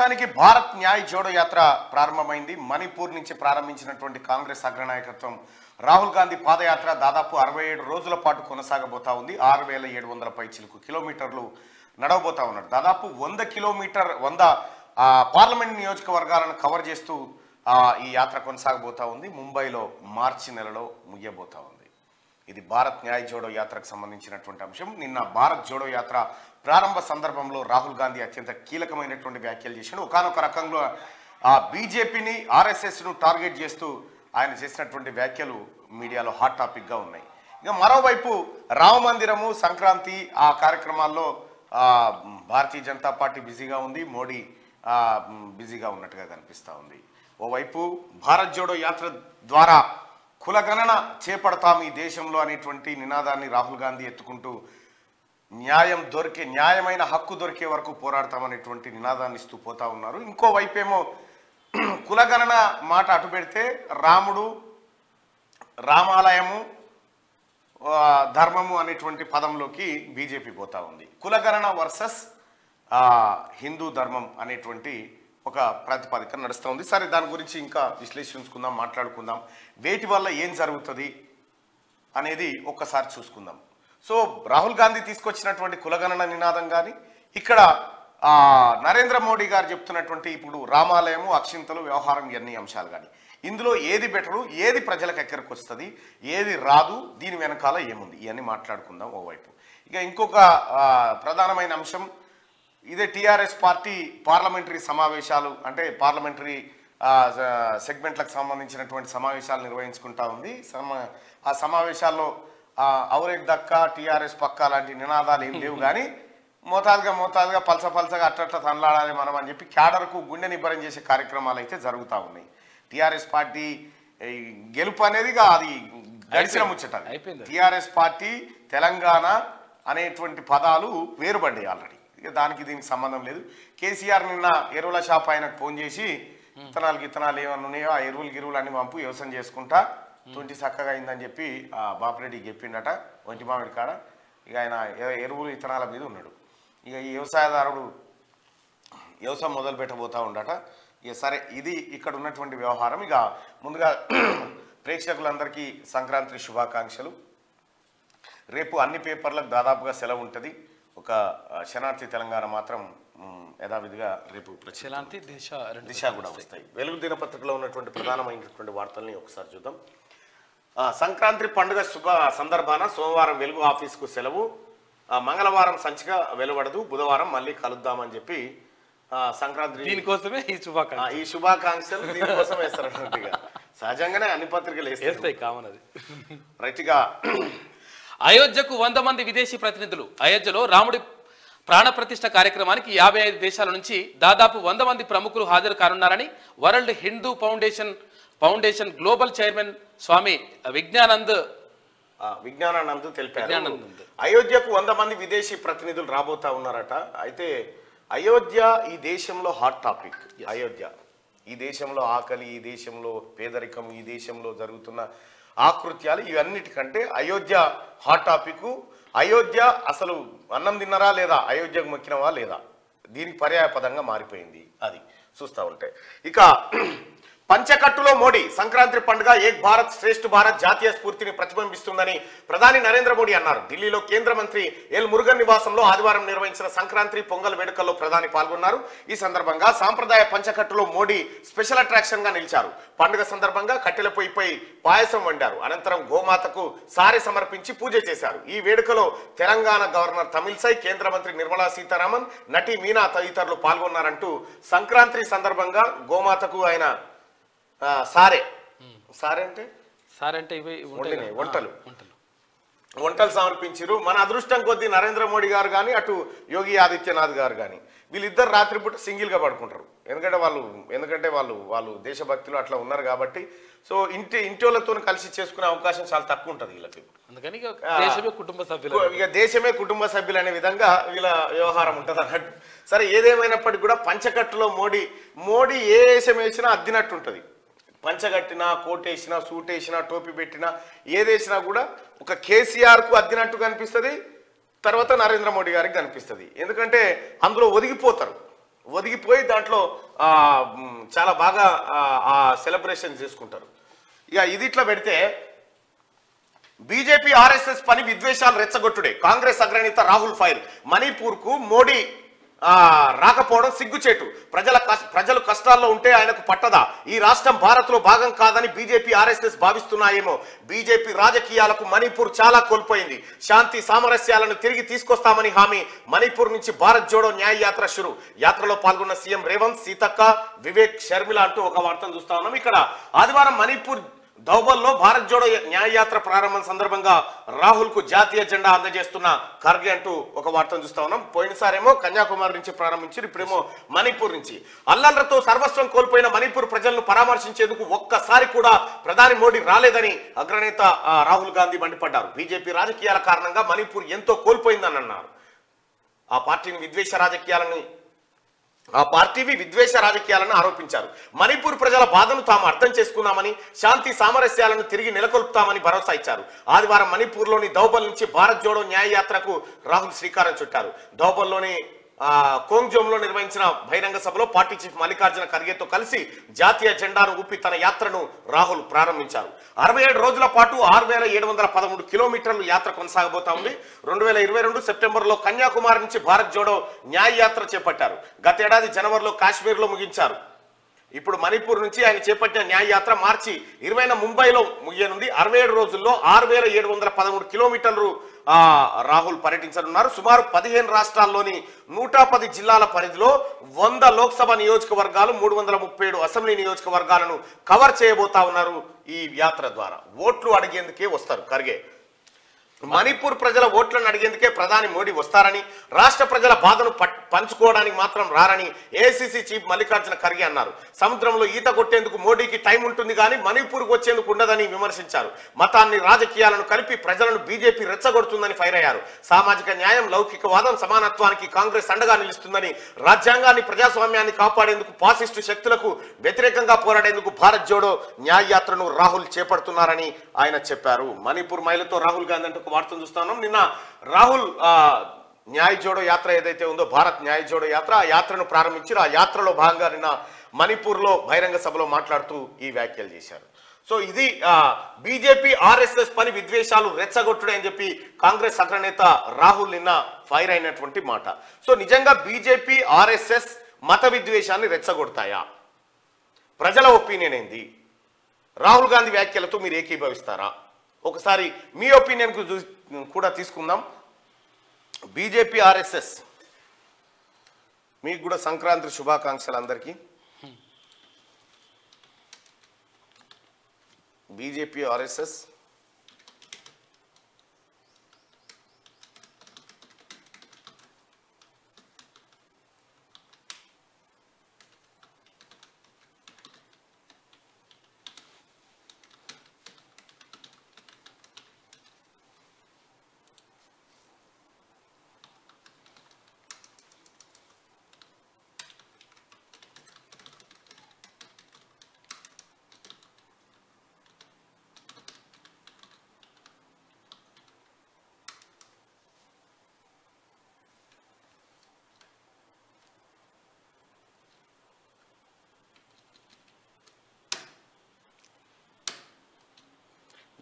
మొత్తానికి భారత్ న్యాయ్ జోడో యాత్ర ప్రారంభమైంది. మణిపూర్ నుంచి ప్రారంభించినటువంటి కాంగ్రెస్ అగ్రనాయకత్వం రాహుల్ గాంధీ పాదయాత్ర దాదాపు 67 రోజుల పాటు కొనసాగబోతా ఉంది. 6700 పైచిలుకు కిలోమీటర్లు నడవబోతా ఉన్నారు. దాదాపు 100 పార్లమెంట్ నియోజకవర్గాలను కవర్ చేస్తూ ఈ యాత్ర కొనసాగబోతా ఉంది. ముంబైలో మార్చి నెలలో ముగియబోతా ఉంది. ఇది భారత్ న్యాయ్ జోడో యాత్రకు సంబంధించినటువంటి అంశం. నిన్న భారత్ జోడో యాత్ర ప్రారంభ సందర్భంలో రాహుల్ గాంధీ అత్యంత కీలకమైనటువంటి వ్యాఖ్యలు చేశాడు. ఒకానొక రకంలో బీజేపీని ఆర్ఎస్ఎస్ను టార్గెట్ చేస్తూ ఆయన చేసినటువంటి వ్యాఖ్యలు మీడియాలో హాట్ టాపిక్గా ఉన్నాయి. ఇక మరోవైపు రామ మందిరము సంక్రాంతి ఆ కార్యక్రమాల్లో భారతీయ జనతా పార్టీ బిజీగా ఉంది. మోడీ బిజీగా ఉన్నట్టుగా కనిపిస్తూ ఉంది. ఓవైపు భారత్ జోడో యాత్ర ద్వారా కులగణన చేపడతాం ఈ దేశంలో అనేటువంటి నినాదాన్ని రాహుల్ గాంధీ ఎత్తుకుంటూ న్యాయమైన హక్కు దొరికే వరకు పోరాడతామనేటువంటి నినాదాన్ని ఇస్తూ పోతా ఉన్నారు. ఇంకోవైపేమో కులగణన మాట అటు పెడితే రామాలయము ధర్మము అనేటువంటి పదంలోకి బీజేపీ పోతా ఉంది. కులగణన వర్సెస్ హిందూ ధర్మం అనేటువంటి ఒక ప్రాతిపదిక నడుస్తూ ఉంది. సరే, దాని గురించి ఇంకా విశ్లేషించుకుందాం, మాట్లాడుకుందాం. వేటి వల్ల ఏం జరుగుతుంది అనేది ఒక్కసారి చూసుకుందాం. సో రాహుల్ గాంధీ తీసుకొచ్చినటువంటి కులగణన నినాదం కానీ, ఇక్కడ నరేంద్ర మోడీ గారు చెప్తున్నటువంటి ఇప్పుడు రామాలయము అక్షింతలు వ్యవహారం ఇవన్నీ అంశాలు కానీ, ఇందులో ఏది బెటరు, ఏది ప్రజలకు ఎక్కడికి వస్తుంది, ఏది రాదు, దీని వెనకాల ఏముంది, ఇవన్నీ మాట్లాడుకుందాం ఓవైపు. ఇక ఇంకొక ప్రధానమైన అంశం, ఇదే టీఆర్ఎస్ పార్టీ పార్లమెంటరీ సమావేశాలు, అంటే పార్లమెంటరీ సెగ్మెంట్లకు సంబంధించినటువంటి సమావేశాలు నిర్వహించుకుంటా ఉంది. ఆ సమావేశాల్లో ఔరేక్ దక్క టీఆర్ఎస్ పక్కా లాంటి నినాదాలు ఏం లేవు కానీ మోతాదుగా పలసగా అట్లా తనలాడాలి మనం అని చెప్పి క్యాడర్కు గుండె నిబ్బరం చేసే కార్యక్రమాలు అయితే జరుగుతూ ఉన్నాయి. టీఆర్ఎస్ పార్టీ గెలుపు అనేది అది గడిచిన ముచ్చట. టీఆర్ఎస్ పార్టీ తెలంగాణ అనేటువంటి పదాలు వేరుపడ్డాయి ఆల్రెడీ. ఇక దానికి దీనికి సంబంధం లేదు. కేసీఆర్ నిన్న ఎరువుల షాప్ ఆయనకు ఫోన్ చేసి విత్తనాలు ఏమన్నా ఉన్నాయో ఆ ఎరువులు అన్ని పంపు వ్యవసాయం చేసుకుంటా తొంటి చక్కగా అయిందని చెప్పి బాపిరెడ్డికి చెప్పిండట ఒంటి మామిడి కాడ. ఇక ఆయన ఎరువులు విత్తనాల మీద ఉన్నాడు. ఇక ఈ వ్యవసాయదారుడు వ్యవసాయం మొదలు పెట్టబోతా ఉండట. ఇక సరే, ఇది ఇక్కడ ఉన్నటువంటి వ్యవహారం. ఇక ముందుగా ప్రేక్షకులందరికీ సంక్రాంతి శుభాకాంక్షలు. రేపు అన్ని పేపర్లకు దాదాపుగా సెలవు ఉంటుంది. ఒక శనార్థి తెలంగాణ మాత్రం యథావిధిగా రేపు దిశ కూడా వస్తాయి. వెలుగు దినపత్రికలో ఉన్నటువంటి ప్రధానమైనటువంటి వార్తల్ని ఒకసారి చూద్దాం. సంక్రాంతి పండుగ శుభ సందర్భాన సోమవారం వెలుగు ఆఫీస్కు సెలవు, మంగళవారం సంచిక వెలువడదు, బుధవారం మళ్ళీ కలుద్దామని చెప్పి సంక్రాంతి దీనికోసమే ఈ శుభాకాంక్షలు దీనికోసం వేస్తారన్నట్టుగా. సహజంగానే అన్ని పత్రికలు వేస్తాయి, కామన్ అది. రైట్గా అయోధ్యకు 100 మంది విదేశీ ప్రతినిధులు. అయోధ్యలో రాముడి ప్రాణప్రతిష్ఠ కార్యక్రమానికి 55 దేశాల నుంచి దాదాపు 100 మంది ప్రముఖులు హాజరు కానున్నారని world Hindu foundation global chairman Swami Vigyanand తెలిపారు. అయోధ్యకు 100 మంది విదేశీ ప్రతినిధులు రాబోతా ఉన్నారట. అయితే అయోధ్య ఈ దేశంలో హాట్ టాపిక్. అయోధ్య ఈ దేశంలో ఆకలి, ఈ దేశంలో పేదరికం, ఈ దేశంలో జరుగుతున్న ఆకృత్యాలు, ఇవన్నిటికంటే అయోధ్య హాట్ టాపిక్. అయోధ్య అసలు అన్నం తిన్నరా లేదా, అయోధ్యకు మొక్కినవా లేదా, దీనికి పర్యాయపదంగా మారిపోయింది. అది చూస్తూ ఉంటే ఇక పంచకట్టులో మోడీ సంక్రాంతి పండుగ ఏక్ భారత్ శ్రేష్ఠ భారత్ జాతీయ స్ఫూర్తిని ప్రతిబింబిస్తుందని ప్రధాని నరేంద్ర మోడీ అన్నారు. ఢిల్లీలో కేంద్ర మంత్రి ఎల్ మురుగన్ నివాసంలో ఆదివారం నిర్వహించిన సంక్రాంతి పొంగల్ వేడుకల్లో ప్రధాని పాల్గొన్నారు. ఈ సందర్భంగా సాంప్రదాయ పంచకట్టులో మోడీ స్పెషల్ అట్రాక్షన్ గా నిలిచారు. పండుగ సందర్భంగా కట్టెల పొయ్యిపై పాయసం వండారు. అనంతరం గోమాతకు సారె సమర్పించి పూజ చేశారు. ఈ వేడుకలో తెలంగాణ గవర్నర్ తమిళసై, కేంద్ర మంత్రి నిర్మలా సీతారామన్, నటి మీనా తదితరులు పాల్గొన్నారంటూ సంక్రాంతి సందర్భంగా గోమాతకు ఆయన అంటే ఇవి వంటలు సమర్పించారు. మన అదృష్టం కొద్దీ నరేంద్ర మోడీ గారు కానీ అటు యోగి ఆదిత్యనాథ్ గారు కానీ వీళ్ళిద్దరు రాత్రిపూట సింగిల్గా పడుకుంటారు. ఎందుకంటే వాళ్ళు దేశభక్తులు అట్లా ఉన్నారు కాబట్టి. సో ఇంటితో కలిసి చేసుకునే అవకాశం చాలా తక్కువ ఉంటుంది వీళ్ళకి. అందుకని ఇక దేశమే కుటుంబ సభ్యులు అనే విధంగా వీళ్ళ వ్యవహారం ఉంటుంది అన్నట్టు. సరే, ఏదేమైనప్పటికీ కూడా పంచకట్టులో మోడీ ఏ వేషం వేసినా అద్దినట్టు ఉంటుంది. పంచగట్టినా, కోటేసినా, సూటేసినా, టోపీ పెట్టినా, ఏదేసినా కూడా ఒక కేసీఆర్కు అద్దినట్టు కనిపిస్తుంది, తర్వాత నరేంద్ర మోడీ గారికి కనిపిస్తుంది. ఎందుకంటే అందులో ఒదిగిపోతారు. ఒదిగిపోయి దాంట్లో చాలా బాగా ఆ సెలబ్రేషన్ చేసుకుంటారు. ఇక ఇది ఇట్లా పెడితే బీజేపీ ఆర్ఎస్ఎస్ పని విద్వేషాలు రెచ్చగొట్టుడే, కాంగ్రెస్ అగ్రనేత రాహుల్ ఫైర్. మణిపూర్కు మోడీ రాకపోవడం సిగ్గుచేటు, ప్రజలు కష్టాల్లో ఉంటే ఆయనకు పట్టదా, ఈ రాష్ట్రం భారత్లో భాగం కాదని బీజేపీ ఆర్ఎస్ఎస్ భావిస్తున్నాయేమో. బీజేపీ రాజకీయాలకు మణిపూర్ చాలా కోల్పోయింది, శాంతి సామరస్యాలను తిరిగి తీసుకొస్తామని హామీ. మణిపూర్ నుంచి భారత్ జోడో న్యాయ యాత్ర షురు. యాత్రలో పాల్గొన్న సీఎం రేవంత్, సీతక్క, వివేక్, షర్మిల అంటూ ఒక వార్తను చూస్తా ఉన్నాం. ఇక్కడ ఆదివారం మణిపూర్ దౌబల్లో భారత్ జోడో న్యాయయాత్ర ప్రారంభం సందర్భంగా రాహుల్ కు జాతీయ జెండా అందజేస్తున్న ఖర్గే అంటూ ఒక వార్తను చూస్తా ఉన్నాం. పోయినసారేమో కన్యాకుమారి నుంచి ప్రారంభించారు, ఇప్పుడేమో మణిపూర్ నుంచి. అల్లర్లతో సర్వస్వం కోల్పోయిన మణిపూర్ ప్రజలను పరామర్శించేందుకు ఒక్కసారి కూడా ప్రధాని మోడీ రాలేదని అగ్రనేత రాహుల్ గాంధీ మండిపడ్డారు. బీజేపీ రాజకీయాల కారణంగా మణిపూర్ ఎంతో కోల్పోయిందని అన్నారు. ఆ పార్టీవి విద్వేష రాజకీయాలను ఆరోపించారు. మణిపూర్ ప్రజల బాధను తాము అర్థం చేసుకున్నామని, శాంతి సామరస్యాలను తిరిగి నెలకొల్పుతామని భరోసా ఇచ్చారు. ఆదివారం మణిపూర్లోని దౌబల్ నుంచి భారత్ జోడో న్యాయ యాత్రకు రాహుల్ శ్రీకారం చుట్టారు. దౌబల్లోని కోంగ్జోమ్లో నిర్వహించిన బహిరంగ సభలో పార్టీ చీఫ్ మల్లికార్జున ఖర్గేతో కలిసి జాతీయ జెండాను ఊపి తన యాత్రను రాహుల్ ప్రారంభించారు. 67 రోజుల పాటు 6713 కిలోమీటర్లు యాత్ర కొనసాగబోతా ఉంది. 2022 సెప్టెంబర్లో కన్యాకుమారి నుంచి భారత్ జోడో న్యాయ యాత్ర చేపట్టారు. గతేడాది జనవరిలో కాశ్మీర్లో ముగించారు. ఇప్పుడు మణిపూర్ నుంచి ఆయన చేపట్టిన న్యాయ యాత్ర మార్చి 20న ముంబైలో ముగియనుంది. 67 రోజుల్లో 6713 కిలోమీటర్లు రాహుల్ పర్యటించనున్నారు. సుమారు 15 రాష్ట్రాల్లోని 110 జిల్లాల పరిధిలో 100 లోక్సభ నియోజకవర్గాలు, 337 అసెంబ్లీ నియోజకవర్గాలను కవర్ చేయబోతా ఉన్నారు. ఈ యాత్ర ద్వారా ఓట్లు అడిగేందుకే వస్తారు ఖర్గే. మణిపూర్ ప్రజల ఓట్లను అడిగేందుకే ప్రధాని మోడీ వస్తారని, రాష్ట్ర ప్రజల బాధను పంచుకోవడానికి మాత్రం రారని ఏఐసీసీ చీఫ్ మల్లికార్జున ఖర్గే అన్నారు. సముద్రంలో ఈత కొట్టేందుకు మోడీకి టైం ఉంటుంది కానీ మణిపూర్కు వచ్చేందుకు ఉండదని విమర్శించారు. మతాన్ని, రాజకీయాలను కలిపి ప్రజలను బీజేపీ రెచ్చగొడుతుందని ఫైర్ అయ్యారు. సామాజిక న్యాయం, లౌకికవాదం, సమానత్వానికి కాంగ్రెస్ అండగా నిలుస్తుందని, రాజ్యాంగాన్ని, ప్రజాస్వామ్యాన్ని కాపాడేందుకు, ఫాసిస్టు శక్తులకు వ్యతిరేకంగా పోరాడేందుకు భారత్ జోడో న్యాయ యాత్రను రాహుల్ చేపడుతున్నారని ఆయన చెప్పారు. మణిపూర్ మహిళతో రాహుల్ గాంధీ అంటే వార్తను చూస్తా ఉన్నాం. నిన్న రాహుల్ న్యాయ జోడో యాత్ర ఏదైతే ఉందో, భారత్ న్యాయ జోడో యాత్ర, ఆ యాత్రను ప్రారంభించారు. ఆ యాత్రలో భాగంగా నిన్న మణిపూర్లో బహిరంగ సభలో మాట్లాడుతూ ఈ వ్యాఖ్యలు చేశారు. సో ఇది బీజేపీ ఆర్ఎస్ఎస్ పని విద్వేషాలు రెచ్చగొట్టుడే అని చెప్పి కాంగ్రెస్ అగ్రనేత రాహుల్ నిన్న ఫైర్ అయినటువంటి మాట. సో నిజంగా బీజేపీ ఆర్ఎస్ఎస్ మత విద్వేషాన్ని రెచ్చగొడతాయా? ప్రజల ఒపీనియన్ ఏంది? రాహుల్ గాంధీ వ్యాఖ్యలతో మీరు ఏకీభవిస్తారా? ఒకసారి మీ ఒపీనియన్ కూడా తీసుకుందాం. బీజేపీ ఆర్ఎస్ఎస్, మీకు కూడా సంక్రాంతి శుభాకాంక్షలు అందరికీ. బీజేపీ ఆర్ఎస్ఎస్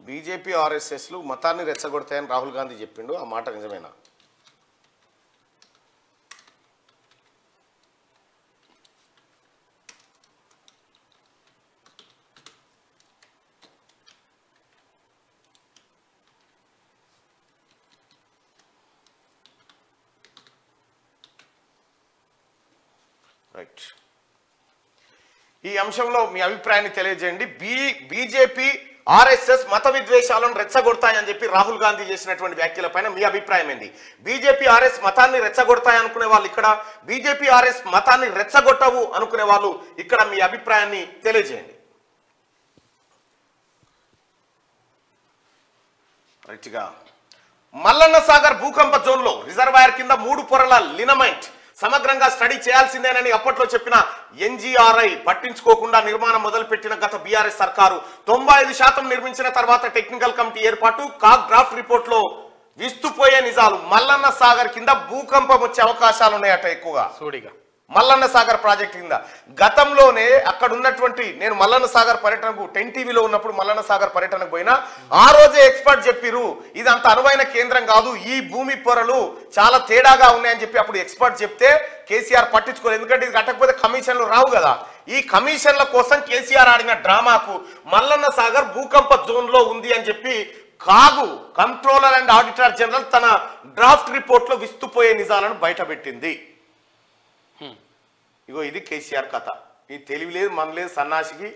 బీజేపీ ఆర్ఎస్ఎస్లు మతాన్ని రెచ్చగొడతాయని రాహుల్ గాంధీ చెప్పిండు. ఆ మాట నిజమేనా? రైట్, ఈ అంశంలో మీ అభిప్రాయాన్ని తెలియజేయండి. బీజేపీ ఆర్ఎస్ఎస్ మత విద్వేషాలను రెచ్చగొడతాయని చెప్పి రాహుల్ గాంధీ చేసినటువంటి వ్యాఖ్యలపైన మీ అభిప్రాయం ఏంది? బీజేపీ ఆర్ఎస్ మతాన్ని రెచ్చగొడతాయి అనుకునే వాళ్ళు ఇక్కడ, బీజేపీ ఆర్ఎస్ మతాన్ని రెచ్చగొట్టవు అనుకునే వాళ్ళు ఇక్కడ మీ అభిప్రాయాన్ని తెలియజేయండి. రైట్గా, మల్లన్న సాగర్ భూకంప జోన్లో రిజర్వాయర్ కింద 3 పొరల లినమైట్ సమగ్రంగా స్టడీ చేయాల్సిందేనని అప్పట్లో చెప్పిన ఎన్జీఆర్ఐ పట్టించుకోకుండా నిర్మాణం మొదలుపెట్టిన గత బీఆర్ఎస్ సర్కారు 95% నిర్మించిన తర్వాత టెక్నికల్ కమిటీ ఏర్పాటు, కాగ్ డ్రాఫ్ట్ రిపోర్ట్ లో విస్తుపోయే నిజాలు. మల్లన్న సాగర్ కింద భూకంపం వచ్చే అవకాశాలు ఉన్నాయట ఎక్కువగా. సూడిగా మల్లన్న సాగర్ ప్రాజెక్ట్ కింద గతంలోనే అక్కడ ఉన్నటువంటి నేను మల్లన్న సాగర్ పర్యటనకు 10 టీవీలో ఉన్నప్పుడు మల్లన్న సాగర్ పర్యటనకు పోయినా ఆ రోజే ఎక్స్పర్ట్ చెప్పిరు ఇది అంత అనువైన కేంద్రం కాదు ఈ భూమి పొరలు చాలా తేడాగా ఉన్నాయని చెప్పి అప్పుడు ఎక్స్పర్ట్ చెప్తే కేసీఆర్ పట్టించుకోలేదు ఎందుకంటే ఇది కట్టకపోతే కమిషన్లు రావు కదా ఈ కమిషన్ల కోసం కేసీఆర్ ఆడిన డ్రామాకు మల్లన్న సాగర్ భూకంప జోన్ లో ఉంది అని చెప్పి కాగు కంట్రోలర్ అండ్ ఆడిటర్ జనరల్ తన డ్రాఫ్ట్ రిపోర్ట్ లో విస్తుపోయే నిజాలను బయటపెట్టింది ఇగో ఇది కేసీఆర్ కథ ఈ తెలివి లేదు మన లేదు సన్నాసికి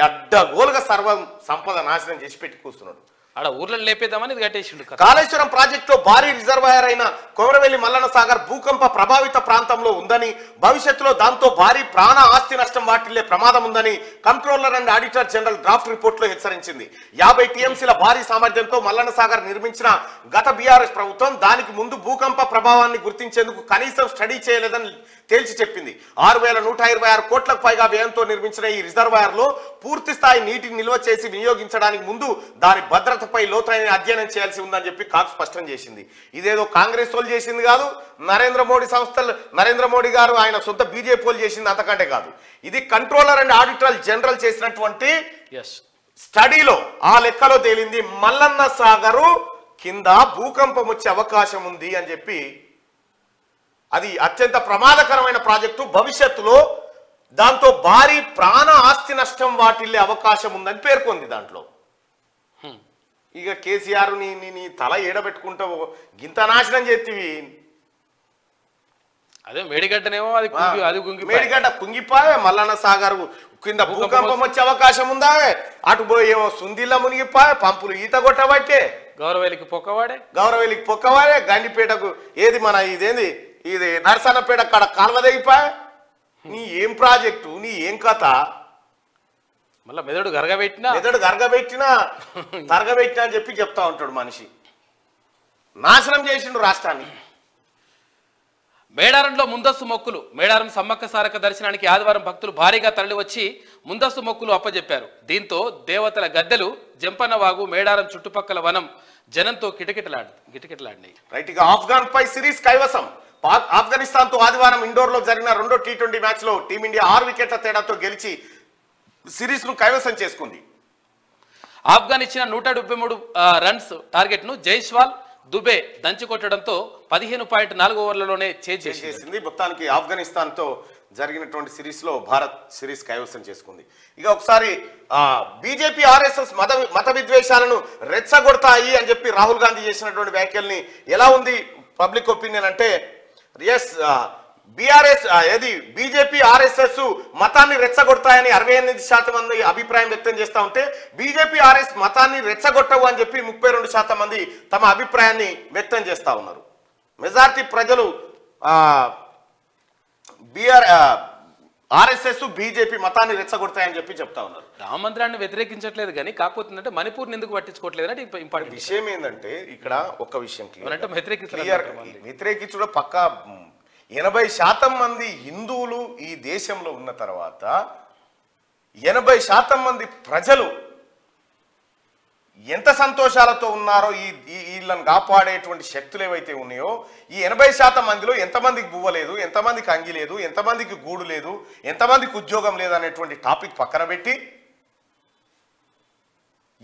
అడ్డగోలుగా సర్వం సంపద నాశనం చేసి పెట్టి కూర్చున్నాడు ఆడ ఊర్లను లేపేద్దామని ఇది కట్టేసిండు కాళేశ్వరం ప్రాజెక్టులో భారీ రిజర్వాయర్ అయిన కొమరవెల్లి మల్లన్న సాగర్ భూకంప ప్రభావిత ప్రాంతంలో ఉందని భవిష్యత్తులో దాంతో భారీ ప్రాణ ఆస్తి నష్టం వాటిల్లే ప్రమాదం ఉందని controller and auditor general draft report లో హెచ్చరించింది 50 టీఎంసీల భారీ సామర్థ్యంతో మల్లన్న సాగర్ నిర్మించిన గత బీఆర్ఎస్ ప్రభుత్వం దానికి ముందు భూకంప ప్రభావాన్ని గుర్తించేందుకు కనీసం స్టడీ చేయలేదని తేల్చి చెప్పింది 6126 కోట్లకు పైగా వ్యయంతో నిర్మించిన ఈ రిజర్వాయర్ లో పూర్తి స్థాయి నీటిని నిల్వ చేసి వినియోగించడానికి ముందు దాని భద్రతపై లోతైన అధ్యయనం చేయాల్సి ఉందని చెప్పి కాగ్ స్పష్టం చేసింది ఇదేదో కాంగ్రెస్ వాళ్ళు చేసింది కాదు నరేంద్ర మోడీ గారు ఆయన సొంత బీజేపీ వాళ్ళు చేసింది అంతకంటే కాదు ఇది కంట్రోలర్ అండ్ ఆడిటర్ జనరల్ చేసినటువంటి స్టడీలో ఆ లెక్కలో తేలింది మల్లన్న సాగరు కింద భూకంపం వచ్చే అవకాశం ఉంది అని చెప్పి అది అత్యంత ప్రమాదకరమైన ప్రాజెక్టు భవిష్యత్తులో దాంతో భారీ ప్రాణ ఆస్తి నష్టం వాటిల్లే అవకాశం ఉందని పేర్కొంది దాంట్లో ఇక కేసీఆర్ నీ తల ఏడబెట్టుకుంటావు గింత నాశనం చేతివి అదే మేడిగడ్డనేమో అది మేడిగడ్డ కుంగిపోయే మల్లన్న సాగర్ కింద భూకంపం వచ్చే అవకాశం ఉందా అటు పోయేమో సుందిల్ల మునిగిపోయే పంపులు ఈత కొట్టబట్టే గౌరవేలికి పొక్కవాడే గండిపేటకు ఏది మన ఇదేంది ఇది నరసన్నపేట అక్కడ కాలువ తెగిపోయా నీ ఏం ప్రాజెక్టు నీ ఏం కథ మళ్ళీ మెదడు గరగబెట్టినా తరగబెట్టినా అని చెప్పి చెప్తా ఉంటాడు మనిషి నాశనం చేసిండు రాష్ట్రాన్ని మేడారంలో ముందస్తు మొక్కులు మేడారం సమ్మక్క సారక్క దర్శనానికి ఆదివారం భక్తులు భారీగా తరలివచ్చి ముందస్తు మొక్కులు అప్పజెప్పారు దీంతో దేవతల గద్దెలు జంపన్నవాగు మేడారం చుట్టుపక్కల వనం జనంతో కిటకిటలాడినాయి రైట్ ఇక ఆఫ్ఘన్ పై సిరీస్ కైవసం ఆఫ్ఘనిస్తాన్ తో ఆదివారం ఇండోర్ లో జరిగిన రెండో T20 మ్యాచ్ లో టీమిండియా 6 వికెట్ల తేడాతో గెలిచి సిరీస్ ను కైవసం చేసుకుంది ఆఫ్ఘన్ ఇచ్చిన 173 రన్స్ టార్గెట్ ను జైస్వాల్ దుబే దంచుకొట్టడంతో 15.4 ఓవర్లలోనే చేసింది మొత్తానికి ఆఫ్ఘనిస్తాన్ తో జరిగినటువంటి సిరీస్ లో భారత్ సిరీస్ కైవసం చేసుకుంది ఇక ఒకసారి బీజేపీ ఆర్ఎస్ఎస్ మత విద్వేషాలను రెచ్చగొడతాయి అని చెప్పి రాహుల్ గాంధీ చేసినటువంటి వ్యాఖ్యల్ని ఎలా ఉంది పబ్లిక్ ఒపీనియన్ అంటే బీజేపీ ఆర్ఎస్ఎస్ మతాన్ని రెచ్చగొడతాయని 68% మంది అభిప్రాయం వ్యక్తం చేస్తా ఉంటే బీజేపీ ఆర్ఎస్ మతాన్ని రెచ్చగొట్టవు అని చెప్పి 32% మంది తమ అభిప్రాయాన్ని వ్యక్తం చేస్తా ఉన్నారు మెజారిటీ ప్రజలు ఆర్ఎస్ఎస్ బీజేపీ మతాన్ని రెచ్చగొడతాయని చెప్పి చెప్తా ఉన్నారు రామ మందిరాన్ని వ్యతిరేకించట్లేదు కానీ కాకపోతే మణిపూర్ని ఎందుకు పట్టించుకోవట్లేదు అంటే ఇంపార్టెంట్ విషయం ఏంటంటే ఇక్కడ ఒక విషయం వ్యతిరేకించడం పక్క 80% మంది హిందువులు ఈ దేశంలో ఉన్న తర్వాత 80% మంది ప్రజలు ఎంత సంతోషాలతో ఉన్నారో వీళ్ళని కాపాడేటువంటి శక్తులు ఏవైతే ఉన్నాయో ఈ 80% మందిలో ఎంతమందికి బువ్వ లేదు ఎంతమందికి అంగి లేదు ఎంతమందికి గూడు లేదు ఎంతమందికి ఉద్యోగం లేదు అనేటువంటి టాపిక్ పక్కన పెట్టి